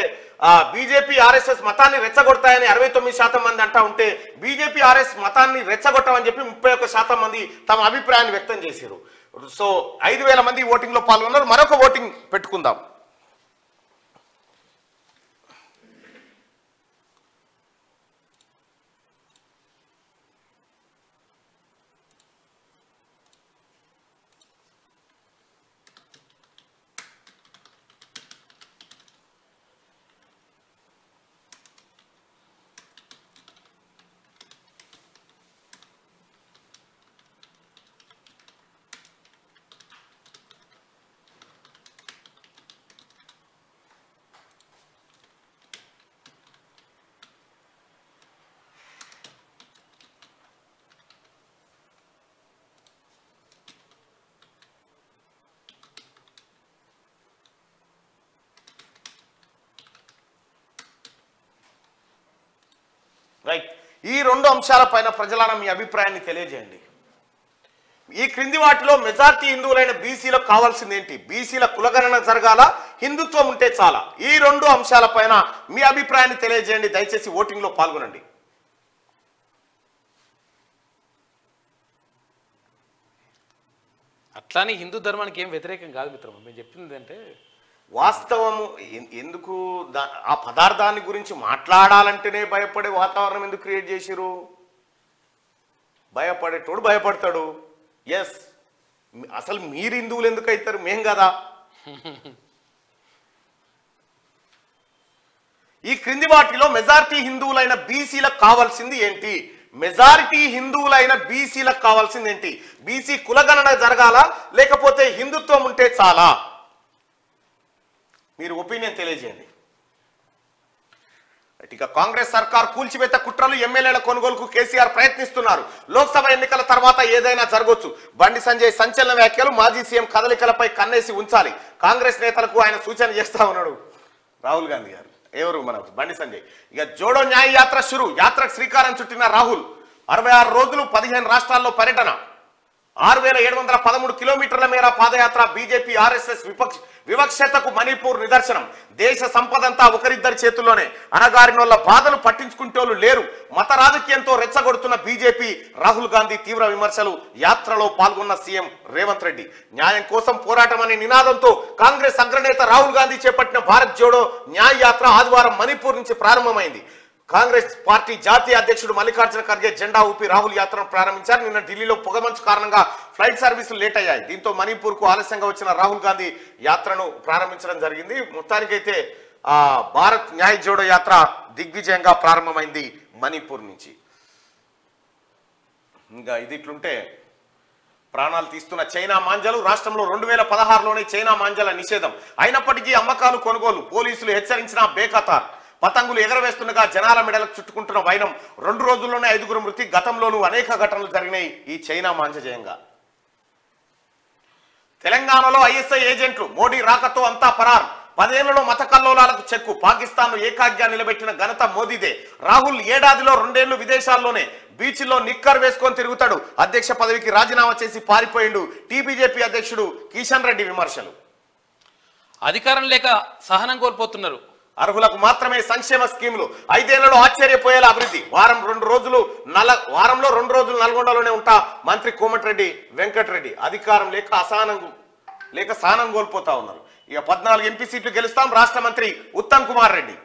బీజేపీ ఆర్ఎస్ఎస్ మతాన్ని రెచ్చగొడతాయని 69% మంది అంటా ఉంటే, బీజేపీ ఆర్ఎస్ మతాన్ని రెచ్చగొట్టమని చెప్పి 31% మంది తమ అభిప్రాయాన్ని వ్యక్తం చేశారు. సో 5,000 మంది ఓటింగ్ లో పాల్గొన్నారు. మరొక ఓటింగ్ పెట్టుకుందాం. రైట్. ఈ రెండు అంశాలపైన ప్రజలారా మీ అభిప్రాయాన్ని తెలియజేయండి. ఈ క్రింది వాటిలో మెజార్టీ హిందువులైన బీసీలకు కావాల్సింది ఏంటి? బీసీల కులగణన జరగాల, హిందుత్వం ఉంటే చాలా? ఈ రెండు అంశాలపైన మీ అభిప్రాయాన్ని తెలియజేయండి. దయచేసి ఓటింగ్లో పాల్గొనండి. అట్లానే హిందూ ధర్మానికి ఏం వ్యతిరేకం కాదు మిత్రమా. మేము చెప్పింది అంటే వాస్తవము. ఎందుకు ఆ పదార్థాన్ని గురించి మాట్లాడాలంటేనే భయపడే వాతావరణం ఎందుకు క్రియేట్ చేసిరు? భయపడేటోడు భయపడతాడు. ఎస్, అసలు మీరు హిందువులు ఎందుకు అవుతారు? మేం కదా. ఈ క్రింది వాటిలో మెజారిటీ హిందువులైన బీసీలకు కావాల్సింది ఏంటి? మెజారిటీ హిందువులైన బీసీలకు కావాల్సింది ఏంటి? బీసీ కులగణన జరగాల, లేకపోతే హిందుత్వం ఉంటే చాలా? మీరు ఒపీనియన్ తెలియజేయండి. ఇక కాంగ్రెస్ సర్కార్ కూల్చివేత కుట్రలు, ఎమ్మెల్యేల కొనుగోలుకు కేసీఆర్ ప్రయత్నిస్తున్నారు. లోక్సభ ఎన్నికల తర్వాత ఏదైనా జరగొచ్చు. బండి సంజయ్ సంచలన వ్యాఖ్యలు, మాజీ సీఎం కదలికలపై కన్నేసి ఉంచాలి. కాంగ్రెస్ నేతలకు ఆయన సూచన చేస్తా ఉన్నాడు రాహుల్ గాంధీ గారు. ఎవరు? మన బండి సంజయ్. ఇక జోడో న్యాయ యాత్ర షురు. యాత్రకు శ్రీకారం చుట్టిన రాహుల్ 66 రోజులు 15 రాష్ట్రాల్లో పర్యటన. 6713 కిలోమీటర్ల మేర పాదయాత్ర. బీజేపీ ఆర్ఎస్ఎస్ వివక్షతకు మణిపూర్ నిదర్శనం. దేశ సంపదంతా ఒకరిద్దరి చేతుల్లోనే. అనగారినోళ్ల బాధలు పట్టించుకుంటోళ్ళు లేరు. మత రాజకీయంతో రెచ్చగొడుతున్న బీజేపీ. రాహుల్ గాంధీ తీవ్ర విమర్శలు. యాత్రలో పాల్గొన్న సీఎం రేవంత్ రెడ్డి. న్యాయం కోసం పోరాటం అనే నినాదంతో కాంగ్రెస్ అగ్రనేత రాహుల్ గాంధీ చేపట్టిన భారత్ జోడో న్యాయ యాత్ర ఆదివారం మణిపూర్ నుంచి ప్రారంభమైంది. కాంగ్రెస్ పార్టీ జాతీయ అధ్యక్షుడు మల్లికార్జున ఖర్గే జెండా ఊపి రాహుల్ యాత్రను ప్రారంభించారు. నిన్న ఢిల్లీలో పొగమంచు కారణంగా ఫ్లైట్ సర్వీసులు లేట్ అయ్యాయి. దీంతో మణిపూర్కు ఆలస్యంగా వచ్చిన రాహుల్ గాంధీ యాత్రను ప్రారంభించడం జరిగింది. మొత్తానికైతే భారత్ న్యాయ జోడో యాత్ర దిగ్విజయంగా ప్రారంభమైంది మణిపూర్ నుంచి. ఇంకా ఇది ఇట్లుంటే ప్రాణాలు తీస్తున్న చైనా మాంజలు. రాష్ట్రంలో 2016లోనే చైనా మాంజల నిషేధం. అయినప్పటికీ అమ్మకాలు, కొనుగోలు పోలీసులు హెచ్చరించినా బేఖతార్. పతంగులు ఎగరవేస్తుండగా జనాల మెడలకు చుట్టుకుంటున్న వైనం. 2 రోజుల్లోనే 5 మృతి. గతంలోనూ అనేక ఘటనలు జరిగినాయి ఈ చైనా మాంజజయంగా. తెలంగాణలో ఐఎస్ఐ ఏజెంట్లు. మోడీ రాకతో అంతా పరార్. 10 ఏళ్లలో మత కల్లోలాలకు చెక్కు. పాకిస్తాన్ను ఏకాగ్గా నిలబెట్టిన ఘనత మోదీదే. రాహుల్ ఏడాదిలో 2 ఏళ్లు విదేశాల్లోనే. బీచ్లో నిక్కర్ వేసుకొని తిరుగుతాడు. అధ్యక్ష పదవికి రాజీనామా చేసి పారిపోయిండు. టీబీజేపీ అధ్యక్షుడు కిషన్ రెడ్డి విమర్శలు. అధికారం లేక సహనం కోల్పోతున్నారు. అర్హులకు మాత్రమే సంక్షేమ స్కీములు. 5 ఏళ్లలో ఆశ్చర్యపోయేలా అభివృద్ధి. వారంలో 2 రోజులు నల్గొండలోనే ఉంటా మంత్రి కోమటిరెడ్డి వెంకటరెడ్డి. అధికారం లేక సహనం కోల్పోతా ఉన్నారు. ఇక 14 ఎంపీ సీట్లు గెలుస్తాం. రాష్ట్ర మంత్రి ఉత్తమ్ కుమార్ రెడ్డి.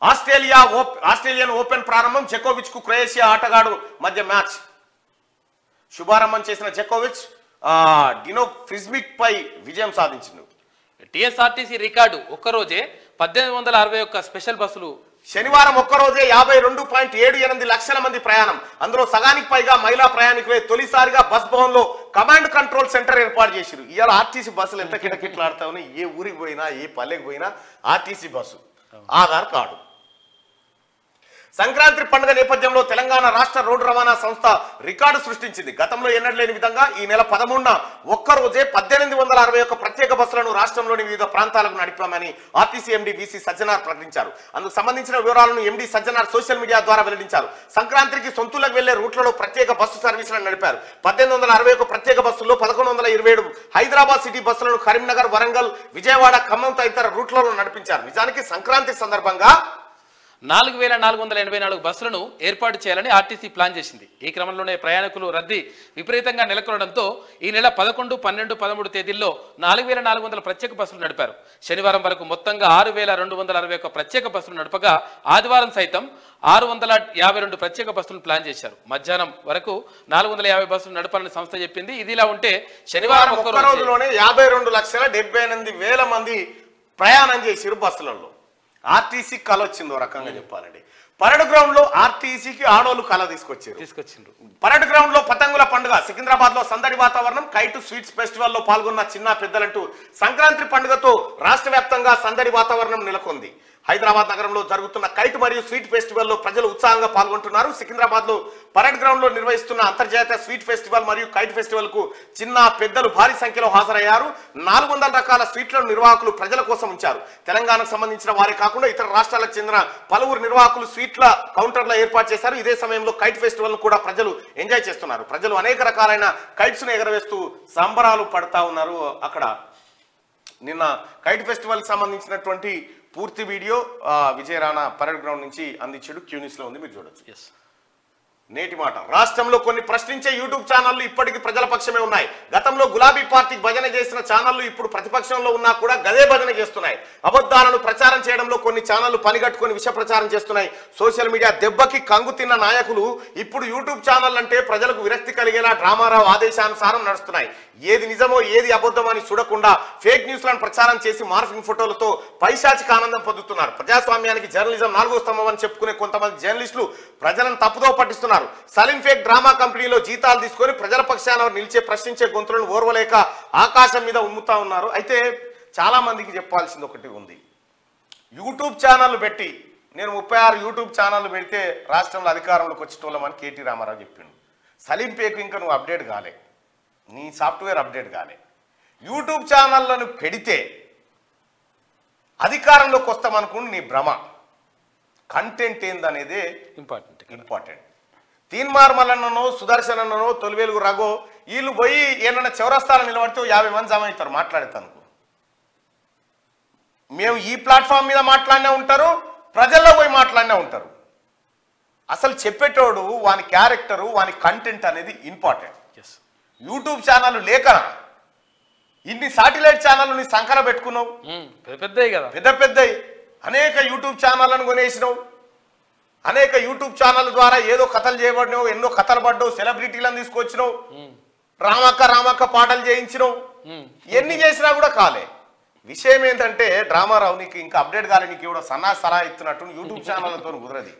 ఆస్ట్రేలియన్ ఓపెన్ ప్రారంభం. జకోవిచ్ కు క్రొయేషియా ఆటగాడు మధ్య మ్యాచ్. శుభారంభం చేసిన జకోవిచ్ డినో ఫ్రిజ్బిక్ పై విజయం సాధించింది. TSRTC record. ఒక్కరోజే 1861 స్పెషల్ బస్సులు. శనివారం ఒక్కరోజే 52.78 లక్షల మంది ప్రయాణం. అందులో సగానికి పైగా మహిళా ప్రయాణికులే. తొలిసారిగా బస్ భవన్ లో కమాండ్ కంట్రోల్ సెంటర్ ఏర్పాటు చేసిరు. ఇవాళ ఆర్టీసీ బస్సులు ఎంత కిటకిట్లాడుతా ఉన్నాయి. ఏ ఊరికి పోయినా, ఏ పల్లెకి పోయినా RTC bus, Aadhaar card. Sankranti పండుగ నేపథ్యంలో తెలంగాణ రాష్ట్ర రోడ్డు రవాణా సంస్థ రికార్డు సృష్టించింది. గతంలో ఎన్నడలేని విధంగా ఈ నెల 13న ఒక్కరోజే 1861 ప్రత్యేక బస్సులను రాష్ట్రంలోని వివిధ ప్రాంతాలకు నడిపామని ఆర్టీసీ ఎండీ వీసీ సజ్జనార్ ప్రకటించారు. అందుకు సంబంధించిన వివరాలను ఎండీ సజ్జనార్ సోషల్ మీడియా ద్వారా వెల్లడించారు. సంక్రాంతికి సొంతూలకు వెళ్లే రూట్లలో ప్రత్యేక బస్సు సర్వీసులను నడిపారు. 1861 ప్రత్యేక బస్సుల్లో 1127 హైదరాబాద్ సిటీ బస్సులను కరీంనగర్, వరంగల్, విజయవాడ, ఖమ్మం తదితర రూట్లలో నడిపించారు. నిజానికి సంక్రాంతి సందర్భంగా 4484 బస్సులను ఏర్పాటు చేయాలని ఆర్టీసీ ప్లాన్ చేసింది. ఈ క్రమంలోనే ప్రయాణికులు రద్దీ విపరీతంగా నెలకొనడంతో ఈ నెల 11, 12, 13 తేదీల్లో 4400 ప్రత్యేక బస్సులు నడిపారు. శనివారం వరకు మొత్తంగా 6261 ప్రత్యేక బస్సులు నడపగా ఆదివారం సైతం 652 ప్రత్యేక బస్సులను ప్లాన్ చేశారు. మధ్యాహ్నం వరకు 450 బస్సులు నడపాలని సంస్థ చెప్పింది. ఇదిలా ఉంటే శనివారం ఒక్క రోజులోనే 52,78,000 మంది ప్రయాణం చేశారు బస్సులలో. ఆర్టీసీ కళ వచ్చింది ఓ రకంగా చెప్పాలండి. పరేడ్ గ్రౌండ్ లో ఆర్టీసీకి ఆడోళ్ళు కళ తీసుకొచ్చారు. పరేడ్ గ్రౌండ్ లో పతంగుల పండుగ. సికింద్రాబాద్ లో సందడి వాతావరణం. కైట్ స్వీట్స్ ఫెస్టివల్ లో పాల్గొన్న చిన్న పెద్దలంటూ సంక్రాంతి పండుగతో రాష్ట్ర వ్యాప్తంగా సందడి వాతావరణం నెలకొంది. హైదరాబాద్ నగరంలో జరుగుతున్న కైట్ మరియు స్వీట్ ఫెస్టివల్లో ప్రజలు ఉత్సాహంగా పాల్గొంటున్నారు. సికింద్రాబాద్ లో పరేడ్ గ్రౌండ్ లో నిర్వహిస్తున్న అంతర్జాతీయ స్వీట్ ఫెస్టివల్ మరియు కైట్ ఫెస్టివల్ కు చిన్న పెద్దలు భారీ సంఖ్యలో హాజరయ్యారు. 400 రకాల స్వీట్లను నిర్వాహకులు ప్రజల కోసం ఉంచారు. తెలంగాణకు సంబంధించిన వారే కాకుండా ఇతర రాష్ట్రాలకు చెందిన పలువురు నిర్వాహకులు స్వీట్ల కౌంటర్ల ఏర్పాటు చేశారు. ఇదే సమయంలో కైట్ ఫెస్టివల్ ను కూడా ప్రజలు ఎంజాయ్ చేస్తున్నారు. ప్రజలు అనేక రకాలైన కైట్స్ ను ఎగరవేస్తూ సంబరాలు పడతా ఉన్నారు. అక్కడ నిన్న కైట్ ఫెస్టివల్ కి సంబంధించినటువంటి పూర్తి వీడియో విజయ రాణా పరేడ్ గ్రౌండ్ నుంచి అందించాడు. క్యూ న్యూస్ లో ఉంది, మీరు చూడొచ్చు. నేటి మాట. రాష్ట్రంలో కొన్ని ప్రశ్నించే యూట్యూబ్ ఛానళ్లు ఇప్పటికీ ప్రజల పక్షమే ఉన్నాయి. గతంలో గులాబీ పార్టీకి భజన చేసిన ఛానళ్లు ఇప్పుడు ప్రతిపక్షంలో ఉన్నా కూడా గదే భజన చేస్తున్నాయి. అబద్ధాలను ప్రచారం చేయడంలో కొన్ని ఛానళ్లు పనిగట్టుకొని విష ప్రచారం చేస్తున్నాయి. సోషల్ మీడియా దెబ్బకి కంగు తిన్న నాయకులు ఇప్పుడు యూట్యూబ్ ఛానల్ అంటే ప్రజలకు విరక్తి కలిగేలా డ్రామారావు ఆదేశానుసారం నడుస్తున్నాయి. ఏది నిజమో ఏది అబద్ధమో అని చూడకుండా ఫేక్ న్యూస్లను ప్రచారం చేసి మార్ఫింగ్ ఫోటోలతో పైశాచిక ఆనందం పొందుతున్నారు. ప్రజాస్వామ్యానికి జర్నలిజం 4వ స్తంభం అని చెప్పుకునే కొంతమంది జర్నలిస్టులు ప్రజలను తప్పుదో పట్టిస్తున్నారు. సలీం ఫేక్ డ్రామా కంపెనీలో జీతాలు తీసుకొని ప్రజల పక్షాన నిలిచే ప్రశ్నించే గొంతులను ఓర్వలేక ఆకాశం మీద ఉమ్ముతా ఉన్నారు. అయితే చాలా మందికి చెప్పాల్సింది ఒకటి ఉంది. యూట్యూబ్ ఛానల్ పెట్టి నేను 36 యూట్యూబ్ ఛానల్ పెడితే రాష్ట్రంలో అధికారంలోకి వచ్చేటోళ్ళమని కేటీ రామారావు చెప్పిండు. సలీం ఫేక్ ఇంకా నువ్వు అప్డేట్ కాలే, నీ సాఫ్ట్వేర్ అప్డేట్ కాలే. యూట్యూబ్ ఛానళ్లను పెడితే అధికారంలోకి వస్తామనుకుని నీ భ్రమ. కంటెంట్ ఏందనేదే ఇంపార్టెంట్. తీన్మార్ మల్లన్ననో సుదర్శన్ అన్ననో తొలివేలుగు రఘో వీళ్ళు పోయి ఏమన్నా చౌరస్తాలో నిలబడితే 50 మంది జమ అవుతారు మాట్లాడేతాను. మేము ఈ ప్లాట్ఫామ్ మీద మాట్లాడినే ఉంటారు, ప్రజల్లో పోయి మాట్లాడినే ఉంటారు. అసలు చెప్పేటోడు వాని క్యారెక్టరు వాని కంటెంట్ అనేది ఇంపార్టెంట్. యూట్యూబ్ ఛానల్ లేక ఇన్ని సాటిలైట్ ఛానల్ నీ సంకర పెట్టుకున్నావు, పెద్దవి కదా, పెద్దవి అనేక యూట్యూబ్ ఛానళ్లను కొనేసినావు. అనేక యూట్యూబ్ ఛానల్ ద్వారా ఏదో కథలు చేయబడినావు, ఎన్నో కథలు పడ్డావు, సెలబ్రిటీలను తీసుకొచ్చినావు, రామక్క పాటలు చేయించినావు. ఎన్ని చేసినా కూడా కాలే. విషయం ఏంటంటే డ్రామారావు నీకు ఇంకా అప్డేట్ కాలే, నీకు కూడా సలహా ఇస్తున్నట్టు యూట్యూబ్ ఛానళ్లతో కుదరది.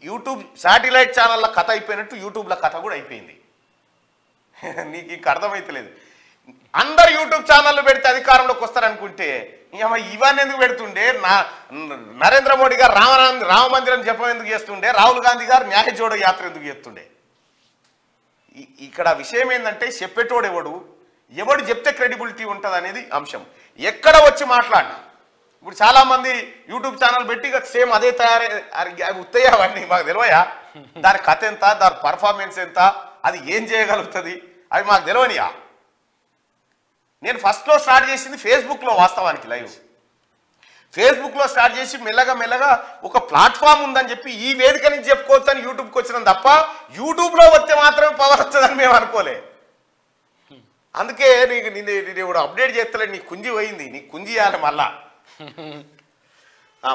యూట్యూబ్ శాటిలైట్ ఛానళ్ళ కథ అయిపోయినట్టు యూట్యూబ్ల కథ కూడా అయిపోయింది. నీకు ఇంక అర్థమైతలేదు. అందరు యూట్యూబ్ ఛానళ్ళు పెడితే అధికారంలోకి వస్తారనుకుంటే ఇవన్నీ ఎందుకు పెడుతుండే? నరేంద్ర మోడీ గారు రామ మందిరం జపం ఎందుకు చేస్తుండే? రాహుల్ గాంధీ గారు న్యాయ జోడో యాత్ర ఎందుకు చేస్తుండే? ఇక్కడ విషయం ఏంటంటే చెప్పేటోడు ఎవడు చెప్తే క్రెడిబిలిటీ ఉంటుంది అనేది అంశం. ఎక్కడ వచ్చి మాట్లాడినా ఇప్పుడు చాలా మంది యూట్యూబ్ ఛానల్ పెట్టి సేమ్ అదే ఉత్తయ్య అవన్నీ మాకు తెలివయా? దాని కథ ఎంత, దాని పర్ఫార్మెన్స్ ఎంత, అది ఏం చేయగలుగుతుంది అవి మాకు తెలియనియా? నేను ఫస్ట్లో స్టార్ట్ చేసింది ఫేస్బుక్లో, వాస్తవానికి లైవ్ ఫేస్బుక్లో స్టార్ట్ చేసి మెల్లగా ఒక ప్లాట్ఫామ్ ఉందని చెప్పి ఈ వేదిక నుంచి చెప్పుకోవచ్చు అని యూట్యూబ్కి వచ్చినాం తప్ప యూట్యూబ్లో వస్తే మాత్రమే పవర్ వస్తుందని మేము అనుకోలే. అందుకే నీకు ఇప్పుడు అప్డేట్ చేస్తలేదు, నీ కుంజి పోయింది, నీ కుంజి ఇవ్వాలి మళ్ళా.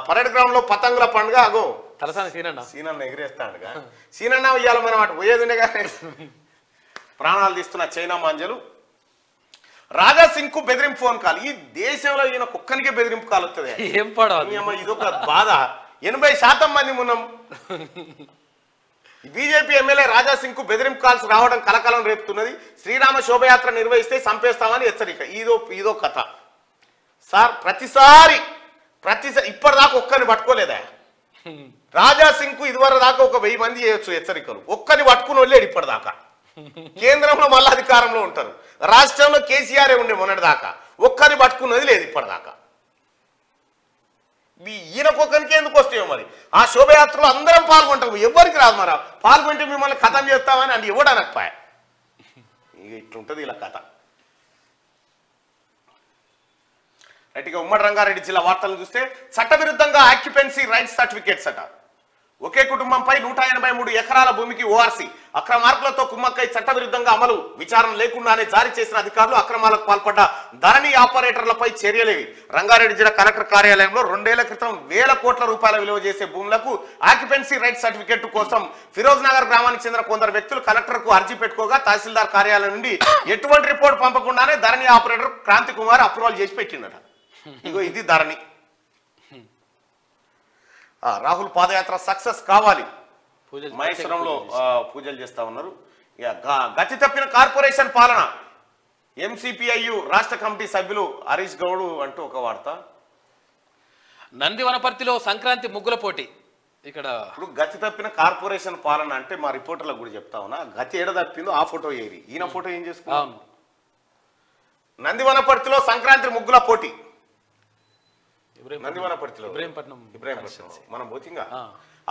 పరేడ్ గ్రౌండ్ లో పతంగుల పండుగ అగో సీనన్న ఎగిరేస్తాడుగా. సీనన్న ఇవ్వాలి మనం అటు పోయేదిండే కానీ ప్రాణాలు తీస్తున్న చైనా మాంజలు. రాజా సింగ్ కు బెదిరింపు ఫోన్ కాల్. ఈ దేశంలో ఈయన కుక్కనికే బెదిరింపు కాల్ వస్తుంది. ఏం పడవ ఇదొక బాధ. 80% మంది ఉన్నాం. బీజేపీ ఎమ్మెల్యే రాజా సింగ్ కు బెదిరింపు కాల్స్ రావడం కలకలం రేపుతున్నది. శ్రీరామ శోభయాత్ర నిర్వహిస్తే చంపేస్తామని హెచ్చరిక. ఇదో కథ సార్. ప్రతిసారి ఇప్పటిదాకా ఒక్కరిని పట్టుకోలేదా? రాజా సింగ్ కు ఇదివరకు దాకా ఒక 1000 మంది చేయొచ్చు హెచ్చరికలు, ఒక్కరిని పట్టుకుని వెళ్ళాడు ఇప్పటిదాకా. కేంద్రంలో మళ్ళీ అధికారంలో ఉంటారు, రాష్ట్రంలో కేసీఆరే ఉండే మొన్నటిదాకా, ఒక్కరిని పట్టుకున్నది లేదు ఇప్పటిదాకా. ఈయనకొక్కరికే ఎందుకు వస్తాయో మరి. ఆ శోభయాత్రలో అందరం పాల్గొంటాము, ఎవరికి రాదు. మరి పాల్గొంటే మిమ్మల్ని కథం చేస్తామని అంటే ఎవడు అనకపోయా. ఇక ఇట్లుంటుంది ఇలా కథ. రైట్గా ఉమ్మడి రంగారెడ్డి జిల్లా వార్తలను చూస్తే చట్టవిరుద్ధంగా ఆక్యుపెన్సీ రైట్స్ సర్టిఫికేట్స్ అట. ఒకే కుటుంబంపై 183 ఎకరాల భూమికి ఓఆర్సీ అక్రమార్కులతో కుమ్మక్కై చట్టవిరుద్ధంగా అమలు విచారణ లేకుండానే జారీ చేసిన అధికారులు అక్రమాలకు పాల్పడ్డ ధరణి ఆపరేటర్లపై చర్యలేవి. రంగారెడ్డి జిల్లా కలెక్టర్ కార్యాలయంలో 2 ఏళ్ల క్రితం 1000 కోట్ల రూపాయల విలువ చేసే భూములకు ఆక్యుపెన్సీ రైట్స్ సర్టిఫికేట్ కోసం ఫిరోజ్ నగర్ గ్రామానికి చెందిన కొందరు వ్యక్తులు కలెక్టర్కు అర్జీ పెట్టుకోగా తహసీల్దార్ కార్యాలయం నుండి ఎటువంటి రిపోర్ట్ పంపకుండానే ధరణి ఆపరేటర్ క్రాంతి కుమార్ అప్రూవల్ చేసి పెట్టిండట. ఇగో ఇది ధరణి. రాహుల్ పాదయాత్ర సక్సెస్ కావాలి, మహేశ్వరంలో పూజలు చేస్తా ఉన్నారు. గతి తప్పిన కార్పొరేషన్ పాలన. ఎంసీపీఐయు రాష్ట్ర కమిటీ సభ్యులు హరీష్ గౌడ్ అంటూ ఒక వార్త. నందివనపర్తిలో సంక్రాంతి ముగ్గుల పోటీ. ఇక్కడ ఇప్పుడు గతి తప్పిన కార్పొరేషన్ పాలన అంటే మా రిపోర్టర్లకు కూడా చెప్తా ఉన్నా, గతి ఏడ తప్పిందో ఆ ఫోటో ఏరి, ఈయన ఫోటో ఏం చేసుకున్నాం. నందివనపర్తిలో సంక్రాంతి ముగ్గుల పోటీ. నందివనపర్తిలో ఇబ్రాహీంపట్నం మనం పోతింగా.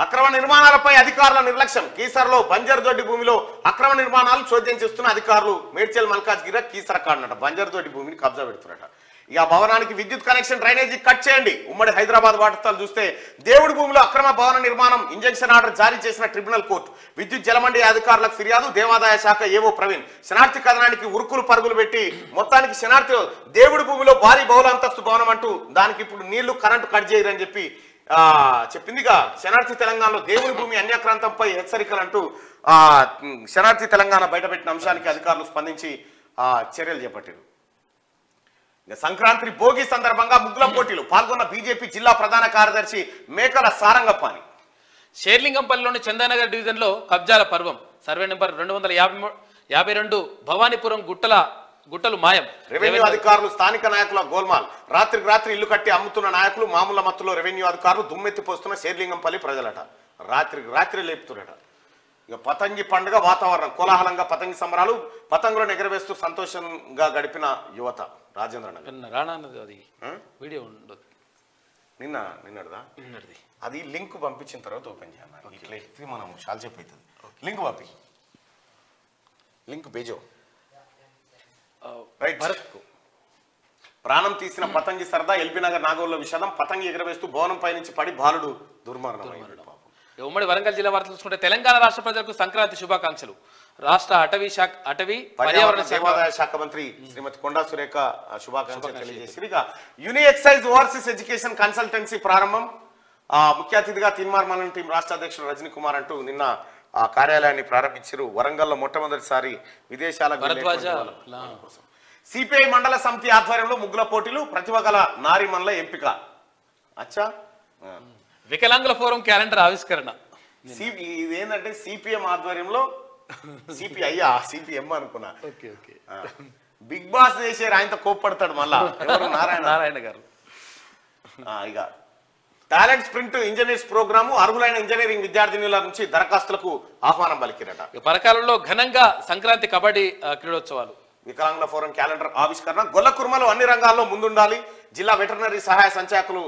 అక్రమ నిర్మాణాలపై అధికారుల నిర్లక్ష్యం. కీసరలో బంజరు దొడ్డి భూమిలో అక్రమ నిర్మాణాలు చోద్యం చేస్తున్న అధికారులు. మేడ్చల్ మల్కాజ్గిరి కీసర కాడనట బంజరు దొడ్డి భూమిని కబ్జా పెడుతున్నట. ఇక భవనానికి విద్యుత్ కనెక్షన్ డ్రైనేజీ కట్ చేయండి. ఉమ్మడి హైదరాబాద్ వార్తలు చూస్తే దేవుడి భూమిలో అక్రమ భవన నిర్మాణం ఇంజెక్షన్ ఆర్డర్ జారీ చేసిన ట్రిబ్యునల్ కోర్టు. విద్యుత్ జలమండి అధికారులకు ఫిర్యాదు. దేవాదాయ శాఖ ఏవో ప్రవీణ్ శనార్థి కథనానికి ఉరుకులు పరుగులు పెట్టి మొత్తానికి శనార్థి దేవుడి భూమిలో భారీ బహుళాంతస్తు భవనం అంటూ దానికి ఇప్పుడు నీళ్లు కరెంటు కట్ చేయరని చెప్పి చెప్పిందిగా. శనార్థి తెలంగాణలో దేవుడి భూమి అన్యాక్రాంతంపై హెచ్చరికలు అంటూ శనార్థి తెలంగాణ బయటపెట్టిన అంశానికి అధికారులు స్పందించి చర్యలు చేపట్టారు. సంక్రాంతి భోగి సందర్భంగా ముగ్గుల పోటీలు పాల్గొన్న బీజేపీ జిల్లా ప్రధాన కార్యదర్శి మేకల సారంగపాణి. షేర్లింగంపల్లిలోని చందానగర్ డివిజన్లో కబ్జాల పర్వం. సర్వే నెంబర్ 252 భవానీపురం గుట్టలు మాయం. రెవెన్యూ అధికారులు స్థానిక నాయకుల గోల్మాల్. రాత్రికి రాత్రి ఇల్లు కట్టి అమ్ముతున్న నాయకులు మామూల మత్తులో రెవెన్యూ అధికారులు దుమ్మెత్తిపోస్తున్న షేర్లింగంపల్లి ప్రజలట. రాత్రికి రాత్రి లేపుతున్నట. ఇక పతంగి పండుగ వాతావరణం కోలాహలంగా పతంగి సంబరాలు. పతంగులను ఎగరవేస్తూ సంతోషంగా గడిపిన యువత. రాజేంద్ర నగర్ అది వీడియో ఉండదు. నిన్నటిదా అది లింక్ పంపించిన తర్వాత ఓపెన్ చేయాలి. ఇట్లా ఎక్కి మనం చాలా చెప్పు అవుతుంది. లింక్ పంపి, లింక్ బేజో రైట్. ప్రాణం తీసిన పతంగి సరదా. ఎల్బీ నగర్ నాగోల్లో విషాదం. పతంగి ఎగరవేస్తూ భవనం పై నుంచి పడి బాలుడు దుర్మరణం. ఉమ్మడి వరంగల్ జిల్లా వార్తలు చూసుకుంటే తెలంగాణ రాష్ట్ర ప్రజలకు సంక్రాంతి శుభాకాంక్షలు. రాష్ట్ర అటవీ పర్యావరణ దేవాదాయ శాఖ మంత్రి శ్రీమతి కొండా సురేఖ శుభాకాంక్షలు తెలియజేసింది. ఇక యూని ఎక్సైజ్ ఓవర్సీస్ ఎడ్యుకేషన్ కన్సల్టెన్సీ ప్రారంభం. ముఖ్య అతిథిగా తీన్మార్ మండలం టీం రాష్ట్ర అధ్యక్షుడు రజనీ కుమార్ అంటూ నిన్న కార్యాలయాన్ని ప్రారంభించారు. వరంగల్లో మొట్టమొదటిసారి విదేశాలకు సిపిఐ మండల సమితి ఆధ్వర్యంలో ముగ్గుల పోటీలు. ప్రతిభ గల నారీమణుల ఎంపిక. అచ్చా వికలాంగుల ఫోరం క్యాలెండర్ ఆవిష్కరణ. ఇదేంటంటే సిపిఎం ఆధ్వర్యంలో సిపిఎం అనుకున్నా. బిగ్ బాస్ చేసారు, ఆయనతో కోప్పడతాడు మళ్ళా నారాయణ గారు. ఇక టాలెంట్ స్ప్రింట్ ఇంజనీర్స్ ప్రోగ్రాము. అర్హులైన ఇంజనీరింగ్ విద్యార్థినుల నుంచి దరఖాస్తులకు ఆహ్వానం పలికిరట. పరకాలలో ఘనంగా సంక్రాంతి కబడ్డీ క్రీడోత్సవాలు. వికలాంగుల ఫోరం క్యాలెండర్ ఆవిష్కరణ. గొల్ల కుర్మలు అన్ని రంగాల్లో ముందుండాలి. జిల్లా వెటర్నరీ సహాయ సంచాలకులు